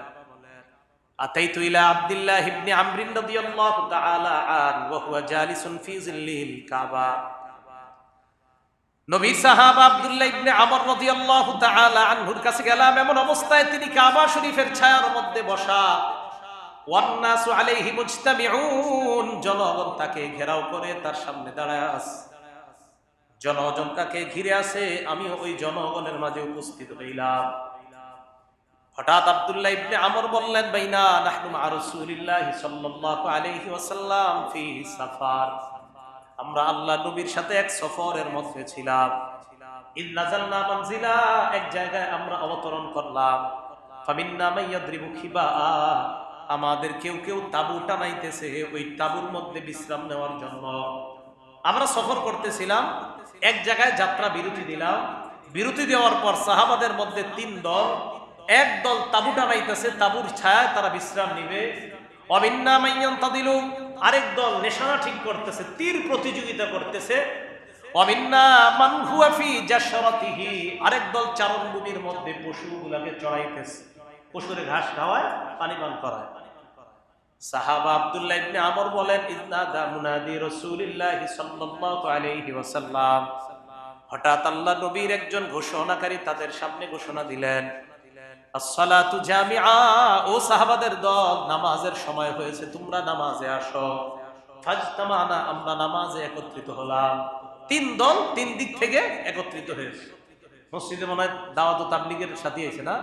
আতাইতু ইলা আব্দুল্লাহ ইবনে আমর রাদিয়াল্লাহু তাআলা আনহু ওয়া হুয়া জালিসুন ফি জিল্লিল কাবা। নবী সাহাবা আব্দুল্লাহ ইবনে আমর রাদিয়াল্লাহু তাআলা আনহুর কাছে গেলাম, এমন অবস্থায় তিনি কাবা শরীফের ছায়ার মধ্যে বসা। ওয়ান নাসু আলাইহি মুজতামিউন, জনগণ তাকে ঘেরাও করে তার সামনে দাঁড়ায় আছে। জনগণ তাকে ঘিরে আছে, আমি ওই জনগণের মাঝে উপস্থিত হইলাম। হঠাৎ আব্দুল্লাহ ইবনে আমর বললেন, বাইনা নাহনু মা রাসূলিল্লাহি সাল্লাল্লাহু আলাইহি ওয়াসাল্লাম ফি সাফার, আমরা আল্লাহ নবীর সাথে এক সফরের মধ্যে ছিলাম। ইন নাযালনা মানজিলা, এক জায়গায় আমরা অবতরণ করলাম। ফামিন্না মাইয়াদরিবু খিবা, আমাদের কেউ কেউ তাবু টানাইতেছে ওই তাবুর মধ্যে বিশ্রাম নেওয়ার জন্য। আমরা সফর করতেছিলাম, এক জায়গায় যাত্রা বিরতি দিলাম। বিরতি দেওয়ার পর সাহাবাদের মধ্যে তিন দল, এক দল তাবু টানাইতেছে, তাবুর ছায়ায় তারা বিশ্রাম নিবে। অবিন্না মাইয়ান্তাদিলু, আরেক দল নিশানা ঠিক করতেছে, তীর প্রতিযোগিতা করতেছে। অবিন্না মান হুয়া ফি জাশরাতিহি, আরেক দল চারণভূমির মধ্যে পশুগুলোকে চড়াইতেছে, পশুরে ঘাস খাওয়ায়, পানি পান করায়। সাহাবা আব্দুল্লাহ ইবনে আমর বলেন, ইজনাদা মুনাদি রাসূলিল্লাহি সাল্লাল্লাহু আলাইহি ওয়াসাল্লাম, হঠাৎ আল্লাহ নবীর একজন ঘোষণাকারী তাদের সামনে ঘোষণা দিলেন, আসসালাতু জামিআ, ও সাহাবাদের দল, নামাজের সময় হয়েছে, তোমরা নামাজে আসো। ফাজতামানা, আমরা নামাজে একত্রিত হলাম। তিন দল তিন দিক থেকে একত্রিত হয়েছে। মসজিদে মনে হয় দাওয়াত ও তাবলীগের সাথে আছে না?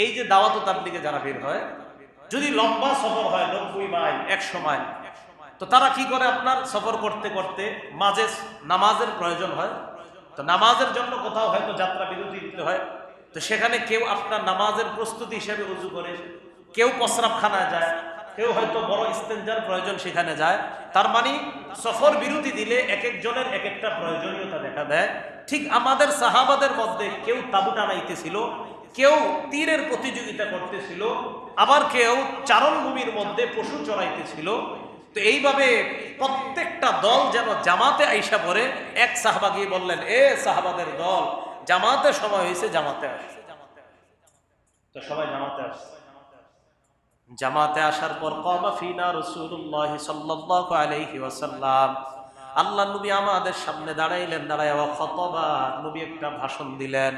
এই যে দাওয়াত ও তাবলীগে যারা বের হয়, যদি লম্বা সফর হয় 90 মাইল 100 মাইল, তো তারা কি করে, আপনার সফর করতে করতে মাঝে নামাজের প্রয়োজন হয়। তো নামাজের জন্য কোথাও হয়তো যাত্রা বিরতি দিতে হয়। তো সেখানে কেউ আপনার নামাজের প্রস্তুতি হিসেবে উযু করে, কেউ প্রস্রাবখানায় যায়, কেউ হয়তো বড় ইস্তেঞ্জার প্রয়োজন সেখানে যায়। তার মানে সফর বিরতি দিলে এক একজনের এক একটা প্রয়োজনীয়তা দেখা দেয়। ঠিক আমাদের সাহাবাদের মধ্যে কেউ তাবু টানাইতেছিল, কেউ তীরের প্রতিযোগিতা করতেছিল, আবার কেউ চারণভূমির মধ্যে পশু চড়াইতেছিল। তো এইভাবে প্রত্যেকটা দল যেন জামাতে আইসা পড়ে। এক সাহাবা গিয়ে বললেন, এ সাহাবাদের দল, জামাতের সময় হয়েছে, জামাতে আসে। তো সবাই জামাতে আসছে। জামাতে আসার পর কামা ফিনা রাসূলুল্লাহ সাল্লাল্লাহু আলাইহি ওয়াসাল্লাম, আল্লাহ নবী আমাদের সামনে দাঁড়াইলেন। দাঁড়ায় খাতাবা, নবী একটা ভাষণ দিলেন।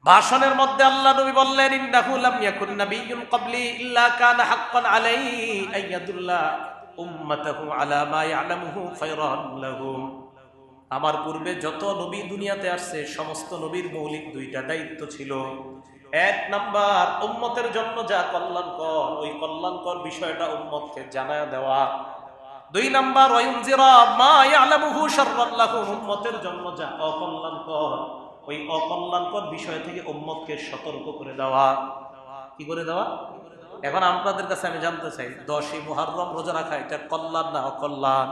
ভাষণের মধ্যে আল্লাহ নবী বললেন, ইন্নাহু লাম ইয়াকুন নাবিয়্যুন ক্বাবলি ইল্লা কানা হাক্কান আলাইহি আইয়াদুল্লা উম্মাতাহু আলা মা ইয়ালামুহু খায়রান লাহুম, আমার পূর্বে যত নবী দুনিয়াতে আসছে সমস্ত নবীর মৌলিক দুইটা দায়িত্ব ছিল। এক নাম্বার, উম্মতের জন্য যা কল্যাণকর ওই কল্যাণকর বিষয়টা উম্মতকে জানায় দেওয়া। দুই নাম্বার, ওয়ায়ুনজিরা মা ইয়ালামুহু শাররান লাহুম, উম্মতের জন্য যা অকল্যাণকর ওই অকল্যাণকর বিষয় থেকে উম্মতকে সতর্ক করে দেওয়া। কি করে দেওয়া? এখন আপনাদের কাছে আমি জানতে চাই, 10ই মুহররম রোজা রাখা এটা কল্যাণ না অকল্যাণ?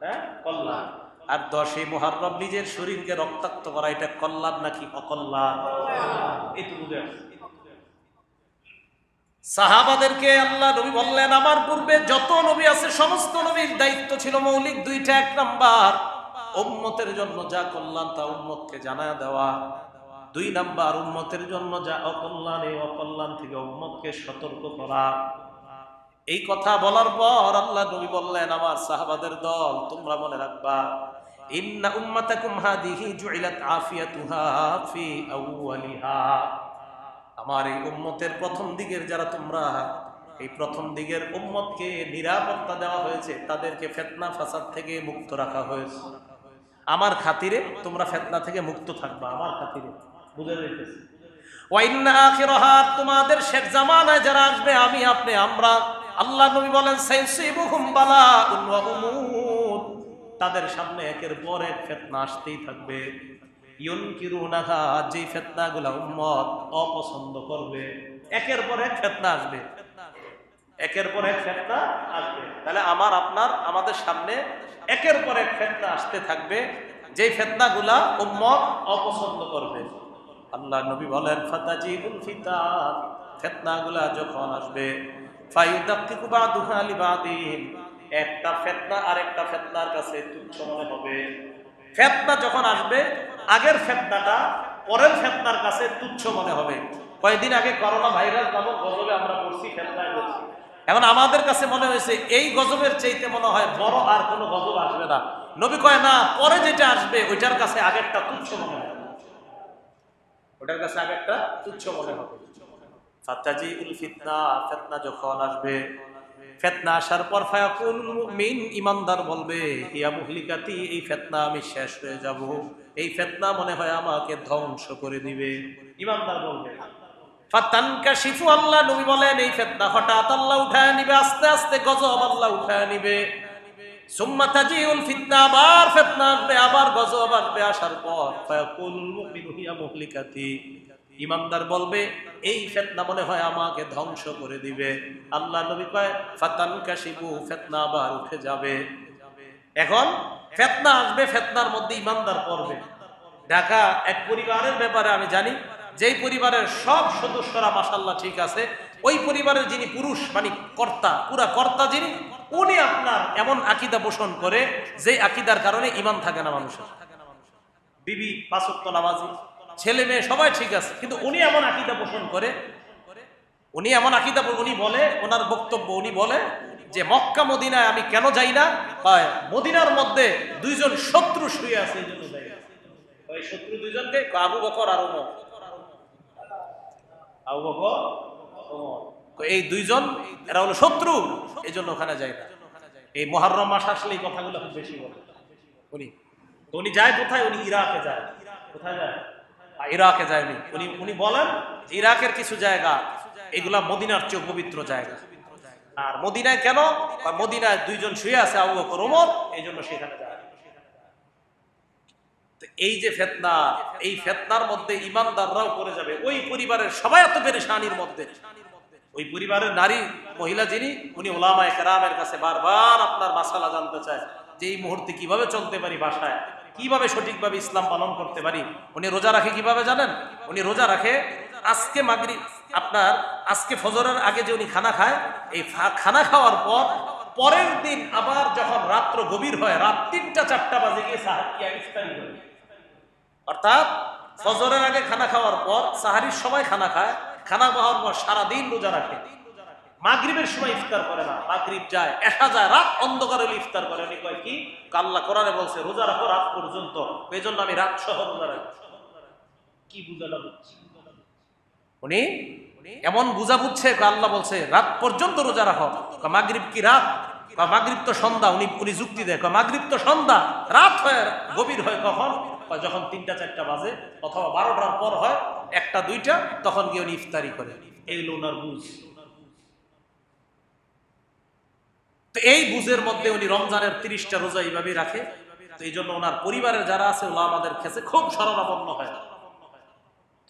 হ্যাঁ, কল্যাণ। আর 10ই মুহররম নিজের শরীরকে রক্তাক্ত করা এটা কল্যাণ নাকি অকল্যাণ? এইটুকু বুঝে আসছে। সাহাবাদেরকে আল্লাহ নবী বললেন, আমার পূর্বে যত নবী আছে সমস্ত নবীর দায়িত্ব ছিল মৌলিক দুইটা। এক নাম্বার, উম্মতের জন্য যা কল্যাণ তা উম্মতকে জানায় দেওয়া। দুই নাম্বার, উম্মতের জন্য যা অকল্যাণ এই অকল্যাণ থেকে উম্মতকে সতর্ক করা। এই কথা বলার পর আল্লাহ নবী বললেন, আমার সাহাবাদের দল, তোমরা মনে রাখবা, ইন্না উম্মাতাকুম হাদিহি জুইলাত আফিয়াতুহা ফি আউয়ালিহা, আমার এই উম্মতের প্রথম দিকের যারা তোমরা এই প্রথম দিকের উম্মতকে নিরাপত্তা দেওয়া হয়েছে, তাদেরকে ফিতনা ফাসাদ থেকে মুক্ত রাখা হয়েছে। আমার খাতিরে তোমরা ফিতনা থেকে মুক্ত থাকবা, আমার খাতিরে। বুঝে যাইতেছে? ওয়া ইন্না আখিরাহা, তোমাদের শেষ জামানায় যারা আসবে, আমি আপনি আমরা, আল্লাহ নবী বলেন সাইসিবুহুম বালাউন ওয়া উমুর, তাদের সামনে একের পর এক ফিতনা আসতেই থাকবে। ইউনকিরুনাহা, যে ফিতনাগুলো উম্মত অপছন্দ করবে, একের পর এক ফিতনা আসবে, একের পর এক ফিতনা আসবে। তাহলে আমার আপনার আমাদের সামনে একের পর এক ফিতনা আসতে থাকবে, যে ফিতনাগুলা উম্মত অপছন্দ করবে। আল্লাহ নবী বলেন ফাতাজিবুল ফিতান, ফিতনাগুলা যখন আসবে, ফায়ুদাক্কিকু বাদুহা লিবাদিন, একটা ফিতনা আরেকটা ফিতনার কাছে তুচ্ছ মনে হবে। ফিতনা যখন আসবে, আগের ফিতনাটা পরের ফিতনার কাছে তুচ্ছ মনে হবে। কয়েকদিন আগে করোনা ভাইরাস নামক গজবে আমরা পড়ছি, ফিতনায় পড়ছি। এখন আমাদের কাছে মনে হয়েছে এই গজবের চাইতে মনে হয় বড় আর কোনো গজব আসবে না। নবী কয় না, পরে যেটা আসবে ওইটার কাছে আগেরটা তুচ্ছ মনে হবে, ওটার কাছে আগেরটা তুচ্ছ মনে হবে। ফাতাজিউল ফিতনা, ফিতনা যখন আসবে, ফিতনা আসার পর ফায়াকুল মুমিন, ইমানদার বলবে ইয়া মুহলিকাতি, এই ফিতনা আমি শেষ হয়ে যাব, এই ফিতনা মনে হয় আমাকে ধ্বংস করে দিবে। ইমানদার বলবে। ফাতানকাশিফু, আল্লাহ নবী বলেন এই ফিতনা হঠাৎ আল্লাহ উঠায় নিবে, আস্তে আস্তে গজব আল্লাহ উঠায় নিবে। সুম্মা তাজিউল ফিতনা, আবার ফিতনা আসবে, আবার গজব আসবে। আসার পর ফায়াকুল মুমিনু ইয়া মুহলিকাতি, ইমানদার বলবে এই ফিতনা মনে হয় আমাকে ধ্বংস করে দিবে। আল্লাহ নবী কয় ফাতানকাশিফু, ফিতনা আবার উঠে যাবে। এখন ফিতনা আসবে, ফিতনার মধ্যে ইমানদার পড়বে। ঢাকা এক পরিবারের ব্যাপারে আমি জানি, যেই পরিবারের সব সদস্যরা মাশাআল্লাহ ঠিক আছে, ওই পরিবারের যিনি পুরুষ মানে কর্তা, পুরা কর্তা যিনি, উনি আপনার এমন আকীদা পোষণ করে যে আকীদার কারণে ঈমান থাকে না মানুষের। বিবি পাঁচ ওয়াক্ত নামাজি, ছেলে মেয়ে সবাই ঠিক আছে, কিন্তু উনি এমন আকীদা পোষণ করে, উনি এমন আকীদা, উনি বলে, ওনার বক্তব্য, উনি বলে যে মক্কা মদিনায় আমি কেন যাই না, মদিনার মধ্যে দুইজন শত্রু শুয়ে আছে, এই জন্য যাই। ওই শত্রু দুইজনকে আবু বকর আর ওমর, আবু বকর ওমর, এই দুইজন এরা হলো শত্রু, এই জন্য ওখানে যায় না। এই মুহররম মাস আসলে এই কথাগুলো খুব বেশি বলে উনি। তো উনি যায় কোথায়? উনি ইরাকে যায়। কোথায় যায়? ইরাকে যায় উনি। উনি বলেন ইরাকের কিছু জায়গা এগুলা মদিনার চেয়ে পবিত্র জায়গা। আর মদিনায় কেন? মদিনায় দুইজন শুয়ে আছে, আবু বকর ওমর, এই জন্য সেখানে যায়। এই যে ফিতনা, এই ফিতনার মধ্যে ইমানদাররাও পড়ে যাবে। ওই পরিবারের সবাই এত পেরেশানির মধ্যে, ওই পরিবারের নারী মহিলা যিনি, উনি উলামায়ে কেরামের কাছে বারবার আপনার মাসালা জানতে চায় যে এই মুহূর্তে কিভাবে চলতে পারি, বাসায় কিভাবে সঠিকভাবে ইসলাম পালন করতে পারি। উনি রোজা রাখে কিভাবে জানেন? উনি রোজা রাখে আজকে মাগরিব, আপনার আজকে ফজরের আগে যে উনি খানা খায়, এই খানা খাওয়ার পর পরের দিন আবার যখন রাত্র গভীর হয়, রাত ৩টা-৪টা বাজে গিয়ে ইফতারি করে। অর্থাৎ ফজরের আগে খানা খাওয়ার পর সাহারির সময় খানা খায়, খানা খাওয়ার পর সারাদিন রোজা রাখে, মাগরিবের সময় ইফতার করে না, মাগরিব যায়, এশা যায়, রাত অন্ধকার হলে ইফতার করে। উনি কয় কি? আল্লাহ কোরআনে বলছে রোজা রাখো রাত পর্যন্ত, এই জন্য আমি রাত সহ রোজা রাখি। কি বুঝালা বুঝছি? উনি এমন বুঝা বুঝছে, আল্লাহ বলছে রাত পর্যন্ত রোজা রাখো। মাগরিব কি রাত? মাগরিব তো সন্ধ্যা। উনি যুক্তি দেয়, মাগরিব তো সন্ধ্যা, রাত হয় গভীর হয় কখন? যখন ৩টা-৪টা বাজে, অথবা ১২টার পর হয়, ১টা-২টা, তখন গিয়ে উনি ইফতারি করে। এইগুলো ওনার বুঝ। তো এই বুঝের মধ্যে উনি রমজানের ৩০টা রোজা এইভাবেই রাখে। তো এই জন্য ওনার পরিবারের যারা আছে ওরা আমাদের কাছে খুব শরণাপন্ন হয়।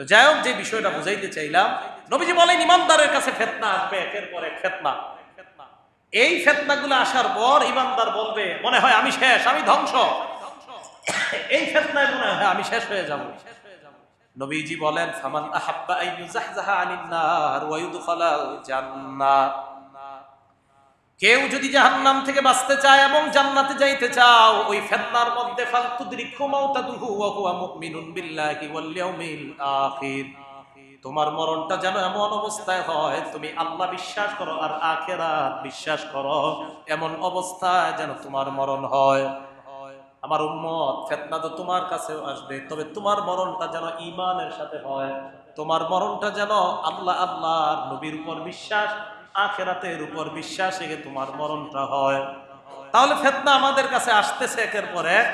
তো যাই হোক, যে বিষয়টা বুঝাইতে চাইলাম, নবীজি বলেন ইমানদারের কাছে ফিতনা আসবে, একের পর এক ফিতনা। এই ফিতনাগুলো আসার পর ইমানদার বলবে মনে হয় আমি শেষ, আমি ধ্বংস, এই ফিতনায় মনে হয় আমি শেষ হয়ে যাব। নবীজি বলেন ফামান আহাব্বা আন ইউযাহযাহা আনিন নার ওয়া ইউদখালাল জান্নাহ, কেউ যদি জাহান্নাম থেকে বাঁচতে চায় এবং জান্নাতে যাইতে চাও, ওই ফিতনার মধ্যে ফালতুদরিকু মাউতাদুহু ওয়া হুয়া মুমিনুন বিল্লাহি ওয়াল ইয়াউমিল আখির, তোমার মরণটা যেন এমন অবস্থায় হয় তুমি আল্লাহ বিশ্বাস করো আর আখিরাত বিশ্বাস করো, এমন অবস্থায় যেন তোমার মরণ হয়। আমার উম্মত, ফিতনা তো তোমার কাছেও আসবে, তবে তোমার মরণটা যেন ঈমানের সাথে হয়, তোমার মরণটা যেন আল্লাহ আল্লাহর নবীর উপর বিশ্বাস আখিরাতের উপর বিশ্বাস রেখে তোমার মরণটা হয়। তাহলে ফিতনা আমাদের কাছে আসতেছে একের পর এক।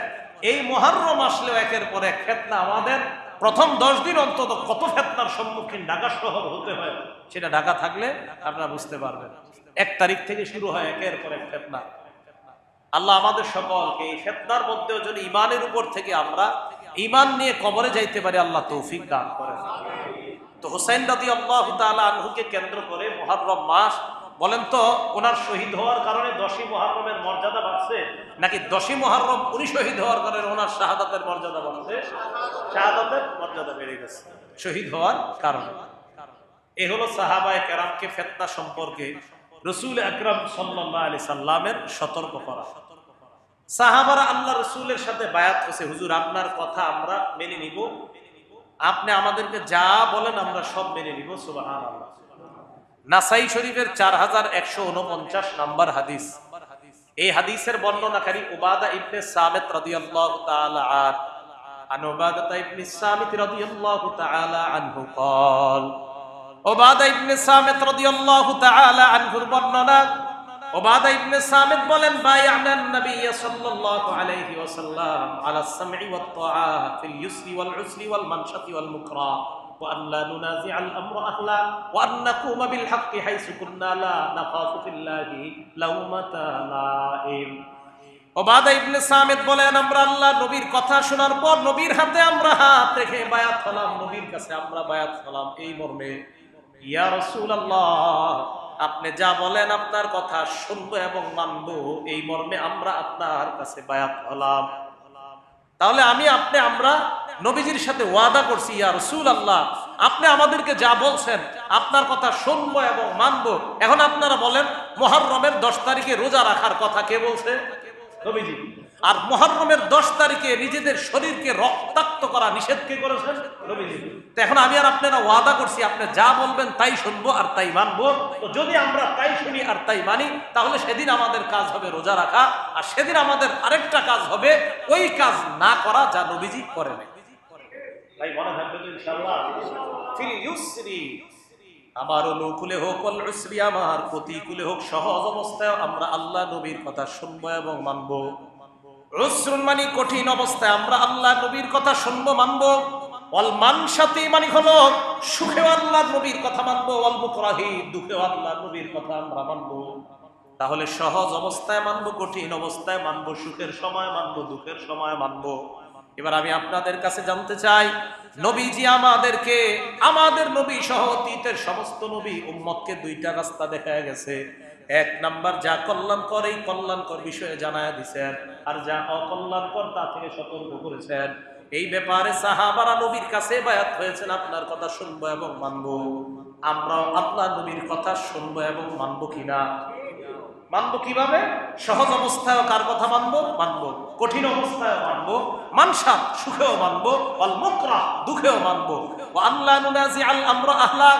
এই মুহররম আসলেও একের পর এক ফিতনা আমাদের। প্রথম 10 দিন অন্তত কত ফিতনার সম্মুখীন ঢাকা শহর হতে হয়, সেটা ঢাকা থাকলে আপনারা বুঝতে পারবেন। 1 তারিখ থেকে শুরু হয় একের পর এক ফিতনা। আল্লাহ আমাদের সকলকে এই ফিতনার মধ্যেও যদি ঈমানের উপর থেকে আমরা ঈমান নিয়ে কবরে যাইতে পারি, আল্লাহ তৌফিক দান করেন। তো হুসাইন রাদিয়াল্লাহু তাআলা আনহুকে কেন্দ্র করে মুহররম মাস, বলেন তো ওনার শহীদ হওয়ার কারণে 10ই মুহররমের মর্যাদা বাড়ছে, নাকি 10ই মুহররম উনি শহীদ হওয়ার কারণে ওনার শাহাদাতের মর্যাদা বাড়ছে? শাহাদাতের মর্যাদা বেড়ে গেছে শহীদ হওয়ার কারণে। এ হলো সাহাবায়ে কেরামকে ফিতনা সম্পর্কে রাসূল আকরাম সাল্লাল্লাহু আলাইহি সাল্লামের সতর্ক করা। সাহাবারা আল্লাহ রাসূলের সাথে বায়াত হয়েছে, হুজুর আপনার কথা আমরা মেনে নিব, আপনি আমাদেরকে যা বলেন আমরা সব মেনে নিব। সুবহানাল্লাহ। নাসাই শরীফের 4149 নম্বর হাদিস। এই হাদিসের বর্ণনাকারী উবাদা ইবনে সামিত রাদিয়াল্লাহু তাআলা আন উবাদা ইবনে সামিত রাদিয়াল্লাহু তাআলা আনহু قال উবাদা ইবনে সামিত রাদিয়াল্লাহু তাআলা আনহুর বর্ণনা, উবাদা ইবনে সামিত বলেন বায়া'না নবী সাল্লাল্লাহু আলাইহি ওয়াসাল্লাম আলা সামঈ ওয়াত তাআ ফিল ইউসরি ওয়াল উসরি ওয়াল মানশাতি ওয়াল মুকরা ওয়া আন লা নুনাজি'আ আল আমরা আহলা ওয়া আন নাকুমা বিল হাক্কি হাইসু কুন্না লা নাখাফু ফিল্লাহি লাউমাতা লাইম। উবাদা ইবনে সামিত বলেন আমরা আল্লাহ নবীর কথা শোনার পর নবীর হাতে আমরা হাত রেখে বায়াত হলাম, নবীর কাছে আমরা বায়াত হলাম এই মর্মে, ইয়া রাসূলুল্লাহ আপনি যা বলেন আপনার কথা শুনবো এবং মানবো, এই মর্মে আমরা আপনার কাছে বায়াত হলাম। তাহলে আমরা নবীজির সাথে ওয়াদা করছি, ইয়া রাসূলুল্লাহ আপনি আমাদেরকে যা বলছেন আপনার কথা শুনবো এবং মানবো। এখন আপনারা বলেন মুহররমের 10 তারিখে রোজা রাখার কথা কে বলছে? নবীজি। আর মুহররমের 10 তারিখে নিজেদের শরীরকে রক্তাক্ত করা নিষেধ কে করেছেন? নবীজি। তো এখন আমি আর আপনারা ওয়াদা করছি আপনি যা বলবেন তাই শুনবো আর তাই মানবো। তো যদি আমরা তাই শুনি আর তাই মানি, তাহলে সেদিন আমাদের কাজ হবে রোজা রাখা, আর সেদিন আমাদের আরেকটা কাজ হবে ওই কাজ না করা যা নবীজি করেন। ভাই মনে থাকবে তো ইনশাআল্লাহ। ফিল ইউসরি, আমার অনুকূলে হোক ওয়াল উসরি, আমার প্রতিকূলে হোক, সহজ অবস্থায় আমরা আল্লাহ নবীর কথা শুনবো এবং মানবো। উসরুন মানে কঠিন অবস্থায় আমরা আল্লাহ নবীর কথা শুনবো মানবো। ওয়াল মানশাতি মানে হলো সুখে আল্লাহ নবীর কথা মানবো। ওয়াল মুকরাহি, দুঃখে আল্লাহ নবীর কথা আমরা মানবো। তাহলে সহজ অবস্থায় মানবো, কঠিন অবস্থায় মানবো, সুখের সময় মানবো, দুঃখের সময় মানবো। এবার আমি আপনাদের কাছে জানতে চাই, নবীজি আমাদেরকে, আমাদের নবী সহ অতীতের সমস্ত নবী উম্মতকে 2টা রাস্তা দেখায় গেছে। 1 নাম্বার যা কল্যাণকর এই কল্যাণকর বিষয়ে জানায়া দিয়েছেন, আর যা অকল্যাণকর তা থেকে সতর্ক করেছেন। এই ব্যাপারে সাহাবারা নবীর কাছে বায়াত হয়েছেন আপনার কথা শুনবো এবং মানবো। আমরাও আপনার নবীর কথা শুনবো এবং মানবো কিনা? মানবো কিভাবে? সহজ অবস্থায় কার কথা মানবো? মানবো। কঠিন অবস্থায় মানবো। মানশা সুখেও মানবো, ওয়াল মুকরাহ দুঃখেও মানবো। ওয়া আল্লা নুনাজি'আল আমরা আহলা,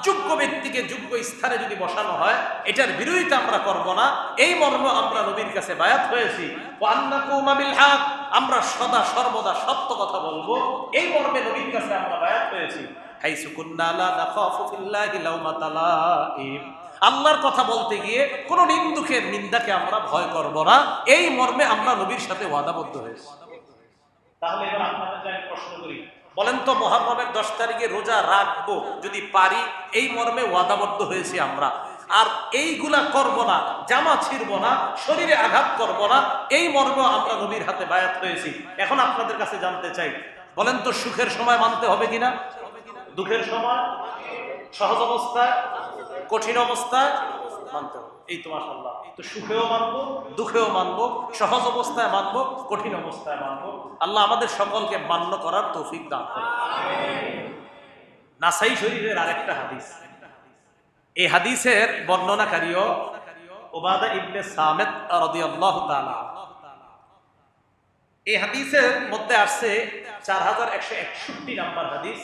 যোগ্য ব্যক্তিকে যোগ্য স্থানে যদি বসানো হয় এটার বিরোধিতা আমরা করব না, এই মর্মে আমরা নবীর কাছে বায়াত হয়েছি। ওয়া আন্নাকুমা বিল হক, আমরা সদা সর্বদা সত্য কথা বলবো, এই মর্মে নবীর কাছে আমরা বায়াত হয়েছি। হাইসু কুন্না লা নাখাফু ফিল্লাহি লাউমাতা লাইম, আল্লাহর কথা বলতে গিয়ে কোন নিন্দুকের নিন্দাকে আমরা ভয় করব না, এই মর্মে আমরা নবীর সাথে ওয়াদাবদ্ধ হয়েছি। তাহলে এবার আপনাদের আমি প্রশ্ন করি, বলেন তো মুহররমের 10 তারিখে রোজা রাখবো যদি পারি, এই মর্মে ওয়াদাবদ্ধ হয়েছি আমরা, আর এইগুলা করব না, জামা ছিড়ব না, শরীরে আঘাত করব না, এই মর্মে আমরা নবীর হাতে বায়াত হয়েছি। এখন আপনাদের কাছে জানতে চাই, বলেন তো সুখের সময় মানতে হবে কিনা? দুঃখের সময়, সহজ অবস্থায়, কঠিন অবস্থায় মানতে হবে। এই তো মাশাআল্লাহ, তো সুখেও মানবো, দুঃখেও মানবো, সহজ অবস্থায় মানবো, কঠিন অবস্থায় মানবো। আল্লাহ আমাদের সকলকে মান্য করার তৌফিক দান করুন। নাসাই শরীফের আরেকটা হাদিস, এই হাদিসের বর্ণনাকারীও উবাদা ইবনে সামিত রাদিয়াল্লাহু তাআলা। এই হাদিসের মধ্যে আসছে 4161 নাম্বার হাদিস।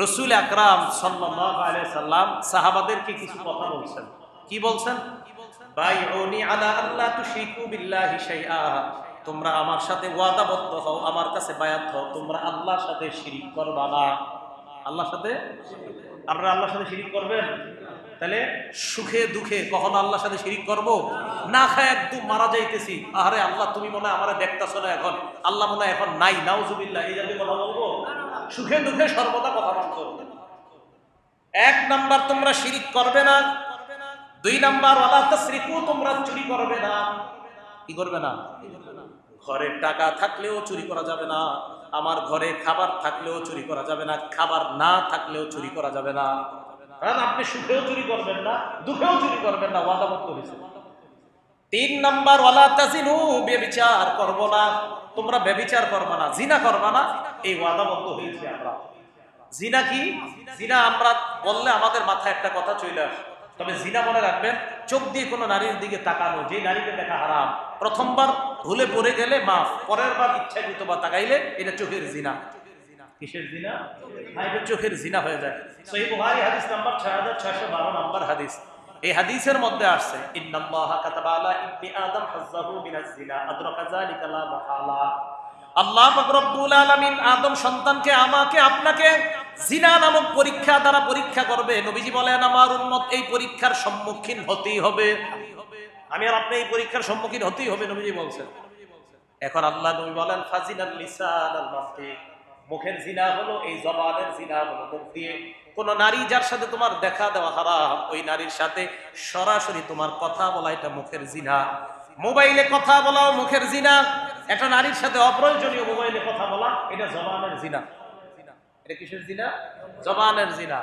রাসূল আকরাম সাল্লাল্লাহু আলাইহি সাল্লাম সাহাবাদেরকে কিছু কথা বলছেন। কি বলছেন? বাইউনি আলা আল্লা তুশরিকু বিল্লাহি শাইআ, তোমরা আমার সাথে ওয়াদাবদ্ধ হও, আমার কাছে বায়াত হও, তোমরা আল্লাহর সাথে শিরিক করবা না। আল্লাহর সাথে, আপনারা আল্লাহর সাথে শিরিক করবেন? তাহলে সুখে দুঃখে কখনো আল্লাহর সাথে শিরিক করব? না খায় একদম মারা যাইতেছি, আরে আল্লাহ তুমি মনে হয় আমারে দেখতাছো না, এখন আল্লাহ মনে হয় এখন নাই, নাউজুবিল্লাহ, এই জাতীয় কথা বলবো? সুখে দুঃখে সর্বদা কথা বলতে হবে। এক নাম্বার তোমরা শিরিক করবে না। দুই নাম্বার ওয়ালা তাসরিকু, তোমরা চুরি করবে না। কি করবে না? ঘরে টাকা থাকলেও চুরি করা যাবে না, আমার ঘরে খাবার থাকলেও চুরি করা যাবে না, খাবার না থাকলেও চুরি করা যাবে না। কারণ আপনি সুখেও চুরি করবেন না, দুঃখেও চুরি করবেন না, ওয়াদাবদ্ধ হয়েছে। তিন নাম্বার ওয়ালা তাজিনু, ব্যভিচার করবো না, তোমরা ব্যভিচার করবা না, জিনা করবা না, এই ওয়াদাবদ্ধ হয়েছে আমরা। জিনা কি? জিনা আমরা বললে আমাদের মাথায় একটা কথা চলে আসে, তবে জিনা মনে রাখবেন, চোখ দিয়ে কোনো নারীর দিকে তাকানো, যে নারীকে দেখা হারাম, প্রথমবার ভুলে পড়ে গেলে মাফ, পরের বার ইচ্ছাকৃত বা তাকাইলে এটা চোখের জিনা। কিসের জিনা? এটা চোখের জিনা হয়ে যায়। সহিহ বুখারী হাদিস নাম্বার 6612 নম্বর হাদিস। এই হাদিসের মধ্যে আসছে, ইন্নাল্লাহা কাতাবা আলা ইবনি আদম হাজ্জাহু মিনাজ জিনা আদরাকা যালিকা লা মাহালা। আল্লাহ পাক রব্বুল আলামিন আদম সন্তানকে, আমাকে, আপনাকে জিনা নামক পরীক্ষা দ্বারা পরীক্ষা করবে। নবীজি বলেন আমার উম্মত এই পরীক্ষার সম্মুখীন হতেই হবে, আমি আর আপনি এই পরীক্ষার সম্মুখীন হতেই হবে, নবীজি বলছেন। এখন আল্লাহ নবী বলেন ফাজিনাল লিসান আল মাফতি, মুখের জিনা হলো এই জবানের জিনা হলো মুখ দিয়ে। কোন নারী যার সাথে তোমার দেখা দেওয়া হারাম, ওই নারীর সাথে সরাসরি তোমার কথা বলা, এটা মুখের জিনা। মোবাইলে কথা বলাও মুখের জিনা। একটা নারীর সাথে অপ্রয়োজনীয় মোবাইলে কথা বলা, এটা জবানের জিনা। এটা কিসের জিনা? জবানের জিনা।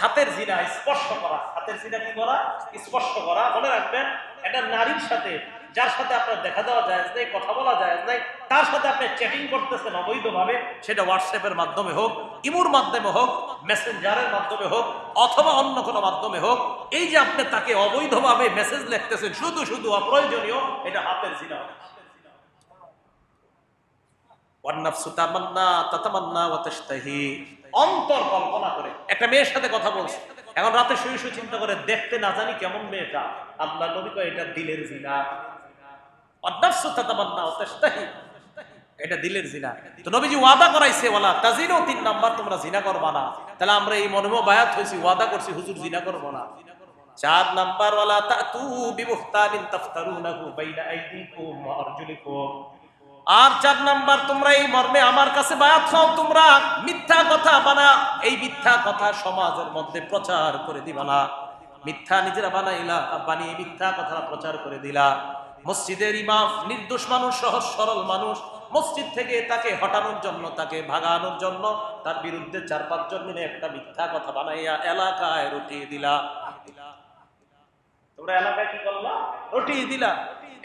হাতের জিনা স্পর্শ করা। হাতের জিনা কি করা? স্পর্শ করা। মনে রাখবেন, একটা নারীর সাথে যার সাথে আপনার দেখা দেওয়া জায়েজ নেই, কথা বলা জায়েজ নাই, তার সাথে আপনি চ্যাটিং করতেছেন অবৈধভাবে, সেটা হোয়াটসঅ্যাপের মাধ্যমে হোক, ইমোর মাধ্যমে হোক, মেসেঞ্জারের মাধ্যমে হোক, অথবা অন্য কোনো মাধ্যমে হোক, এই যে আপনি তাকে অবৈধভাবে মেসেজ লিখতেছেন শুধু শুধু অপ্রয়োজনীয়, এটা হাতের জিনা। অন্তর কল্পনা করে একটা মেয়ের সাথে কথা বলছে, এখন রাতে শুয়ে শুয়ে চিন্তা করে দেখতে না জানি কেমন মেয়েটা, আল্লাহ নবী কয় এটা দিলের জিনা। এটা দিলের জিনা। তো নবীজি ওয়াদা করাইছে ওয়ালা তাজিনু, ৩ নাম্বার তোমরা জিনা করবা না। তাহলে আমরা এই মনে বায়াত হইছি, ওয়াদা করছি হুজুর জিনা করব না। ৪ নাম্বার ওয়ালা তাতু বিবুহতানিন তাফতারুনাহু বাইনা আইদিকুম ওয়া আরজুলিকুম। আর ৪ নাম্বার তোমরা এই মর্মে আমার কাছে বায়াত হও, তোমরা মিথ্যা কথা বানা, এই মিথ্যা কথা সমাজের মধ্যে প্রচার করে দিবা না। মিথ্যা নিজেরা বানাইলা, বানিয়ে মিথ্যা কথা প্রচার করে দিলা। মসজিদের ইমাম নির্দোষ মানুষ, সহজ সরল মানুষ, মসজিদ থেকে তাকে হটানোর জন্য, তাকে ভাগানোর জন্য তার বিরুদ্ধে ৪-৫ জন মিলে একটা মিথ্যা কথা বানাইয়া এলাকায় রটিয়ে দিলা। তোমরা এলাকায় কি করলা? রটিয়ে দিলা।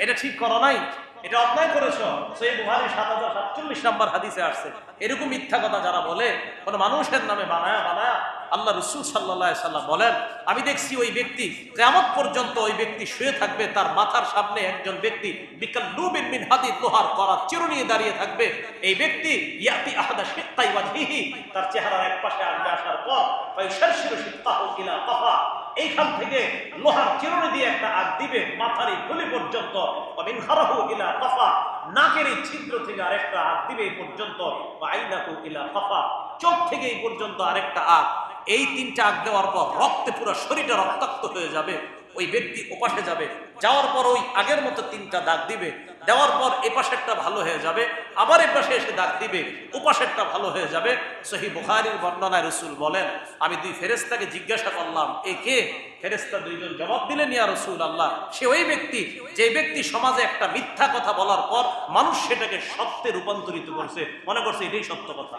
এটা ঠিক করো নাই, এটা অন্যায় করেছ। সহিহ বুখারী ৭০৪৭ নম্বর হাদিসে আসছে, এরকম মিথ্যা কথা যারা বলে কোন মানুষের নামে বানায়া বানায়া, আল্লাহ রাসূল সাল্লাল্লাহু আলাইহি সাল্লাম বলেন আমি দেখছি ওই ব্যক্তি কিয়ামত পর্যন্ত ওই ব্যক্তি শুয়ে থাকবে, তার মাথার সামনে একজন ব্যক্তি বিকাল্লুবিন মিন হাদিদ, লোহার কড়া চিরুনি নিয়ে দাঁড়িয়ে থাকবে। এই ব্যক্তি ইয়াতি আহাদা শিক্কাই ওয়াজহিহি, তার চেহারার এক পাশে আসবে, আসার পর ফায়ুশারশিরু শিক্কাহু ইলা কাফা, এইখান থেকে লোহার চিরুনি দিয়ে একটা আগ দিবে মাথার এই খুলি পর্যন্ত, ওয়ামিন খারাহু ইলা কাফা, নাকের এই ছিদ্র থেকে আরেকটা আগ দিবে এই পর্যন্ত, ওয়াইনাহু ইলা কাফা, চোখ থেকে এই পর্যন্ত আরেকটা আগ। এই ৩টা আগ দেওয়ার পর রক্তে পুরো শরীরটা রক্তাক্ত হয়ে যাবে। ওই ব্যক্তি ওপাশে যাবে, যাওয়ার পর ওই আগের মতো ৩টা দাগ দিবে, দেওয়ার পর এপাশেরটা ভালো হয়ে যাবে, আবার এপাশে এসে দাগ দিবে, ওপাশেরটা ভালো হয়ে যাবে। সহিহ বুখারীর বর্ণনায় রাসূল বলেন আমি ২ ফেরেশতাকে জিজ্ঞাসা করলাম এ কে? ফেরেশতা ২ জন জবাব দিলেন ইয়া রাসূলুল্লাহ, সে ওই ব্যক্তি যে ব্যক্তি সমাজে একটা মিথ্যা কথা বলার পর মানুষ সেটাকে সত্যে রূপান্তরিত করছে, মনে করছে এটাই সত্য কথা।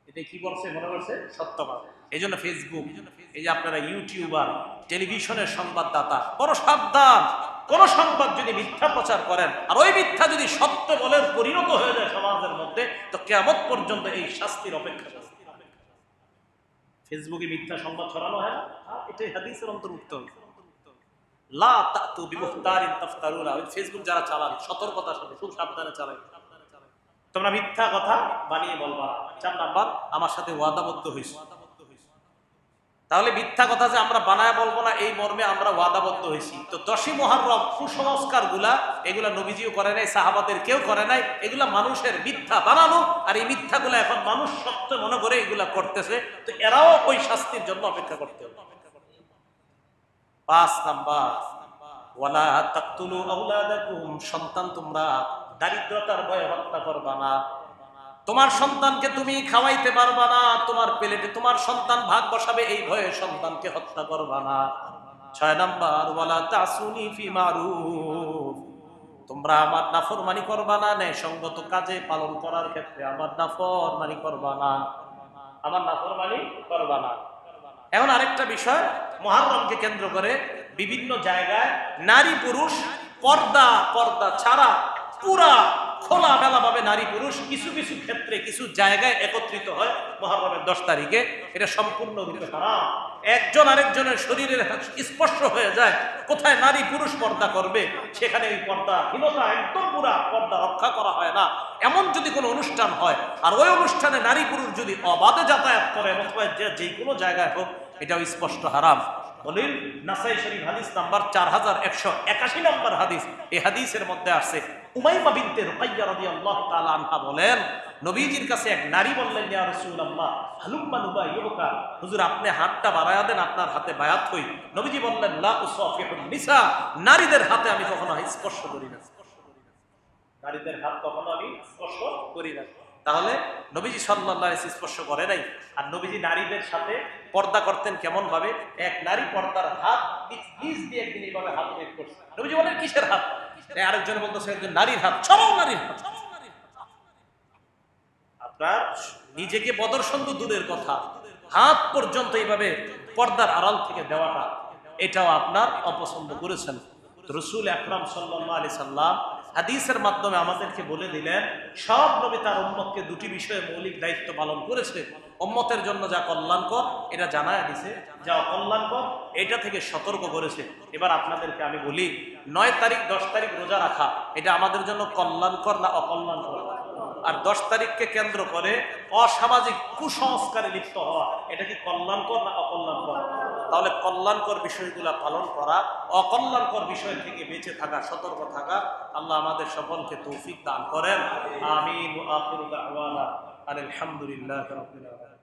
এটা কি করছে? মনে করছে সত্য কথা। এই জন্য ফেসবুক, এই যে আপনারা ইউটিউবার, টেলিভিশনের সংবাদদাতা, বড় সাবধান। কোন সংবাদ যদি মিথ্যা প্রচার করেন আর ওই মিথ্যা যদি সত্য বলে পরিণত হয়ে যায় সমাজের মধ্যে, তো কিয়ামত পর্যন্ত এই শাস্তির অপেক্ষা। ফেসবুকে মিথ্যা সংবাদ ছড়ানো হয় না, এটাই হাদিসের অন্তর্ভুক্ত। লা তাতু বিবুহতানিন তাফতারুনা, ফেসবুক যারা চালান সতর্কতার সাথে খুব সাবধানে চালায়, তোমরা মিথ্যা কথা বানিয়ে বলবা। ৪ নাম্বার আমার সাথে ওয়াদাবদ্ধ হইছো। তাহলে মিথ্যা কথা যে আমরা বানায় বলবো না, এই মর্মে আমরা ওয়াদাবদ্ধ হয়েছি। তো 10ই মুহররম কুসংস্কার গুলা, এগুলা নবীজিও করে নাই, সাহাবাদের কেউ করে নাই, এগুলা মানুষের মিথ্যা বানানো। আর এই মিথ্যাগুলা এখন মানুষ সত্য মনে করে এগুলা করতেছে, তো এরাও ওই শাস্তির জন্য অপেক্ষা করতে হবে। 5 নাম্বার, ওয়ালা তাকতুলু আওলাদাকুম, সন্তান তোমরা দারিদ্রতার ভয়ে হত্যা করবা না। তোমার সন্তানকে তুমি খাওয়াইতে পারবা না, তোমার প্লেটে তোমার সন্তান ভাগ বসাবে এই ভয়ে সন্তানকে হত্যা করবা না। 6 নাম্বার, ওয়ালা তাসুনি ফি মারুফ, তোমরা আমার নাফরমানি করবা না, ন্যায়সঙ্গত কাজে পালন করার ক্ষেত্রে আমার নাফরমানি করবা না, আমার নাফরমানি করবা না। এখন আরেকটা বিষয়, মুহররমকে কেন্দ্র করে বিভিন্ন জায়গায় নারী পুরুষ পর্দা ছাড়া পুরা খোলামেলা ভাবে নারী পুরুষ কিছু কিছু ক্ষেত্রে কিছু জায়গায় একত্রিত হয় মুহররমের 10 তারিখে। এটা সম্পূর্ণরূপে হারাম। একজন আরেকজনের শরীরের স্পর্শ হয়ে যায়, কোথায় নারী পুরুষ পর্দা করবে সেখানে এই পর্দাহীনতা, একদম পুরা পর্দা রক্ষা করা হয় না। এমন যদি কোনো অনুষ্ঠান হয় আর ওই অনুষ্ঠানে নারী পুরুষ যদি অবাধে যাতায়াত করে অথবা যে কোনো জায়গায় হোক, এটাও স্পষ্ট হারাম। দলিল নাসাই শরীফ হাদিস নাম্বার 4181 নম্বর হাদিস। এই হাদিসের মধ্যে আছে, উমাইমা বিনতে রুকাইয়া রাদিয়াল্লাহু তাআলা আনহা বলেন, নবীজির কাছে এক নারী বললেন, ইয়া রাসূলুল্লাহ হালুম্মা নুবাইয়ুকা, হুজুর আপনি হাতটা বাড়ায়া দেন, আপনার হাতে বায়াত হই। নবীজি বললেন, লা উসাফিহুন নিসা, নারীদের হাতে আমি কখনো স্পর্শ করি না, নারীদের হাত কখনো আমি স্পর্শ করি না। তাহলে নবীজি সাল্লাল্লাহু আলাইহি ওয়াসাল্লাম স্পর্শ করে নাই। আর নবীজি নারীদের সাথে পর্দা করতেন কেমন ভাবে? এক নারী পর্দার হাত নিজ দিয়ে একদিন এইভাবে হাত বের করছে। নবীজি বলেন, কিসের হাত? আরেকজন বলতেছে, একজন নারীর হাত। চরম নারীর হাত। আপনার নিজেকে প্রদর্শন তো দূরের কথা, হাত পর্যন্ত এইভাবে পর্দার আড়াল থেকে দেওয়াটা, এটাও আপনার অপছন্দ করেছেন। রাসূল আকরাম সাল্লাল্লাহু আলাইহি সাল্লাম হাদিসের মাধ্যমে আমাদেরকে বলে দিলেন, সব নবী তার উম্মতকে দুটি বিষয়ে মৌলিক দায়িত্ব পালন করেছে। উম্মতের জন্য যা কল্যাণকর এটা জানায় দিছে, যা অকল্যাণকর এটা থেকে সতর্ক করেছে। এবার আপনাদেরকে আমি বলি, 9 তারিখ 10 তারিখ রোজা রাখা এটা আমাদের জন্য কল্যাণকর না অকল্যাণকর? আর 10 তারিখকে কেন্দ্র করে অসামাজিক কুসংস্কারে লিপ্ত হওয়া, এটা কি কল্যাণকর না অকল্যাণকর? তাহলে কল্যাণকর বিষয়গুলা পালন করা, অকল্যাণকর বিষয় থেকে বেঁচে থাকা, সতর্ক থাকা। আল্লাহ আমাদের সকলকে তৌফিক দান করেন। আমিন। ওয়া আখিরু দাওয়ানা আলহামদুলিল্লাহি রাব্বিল আলামিন।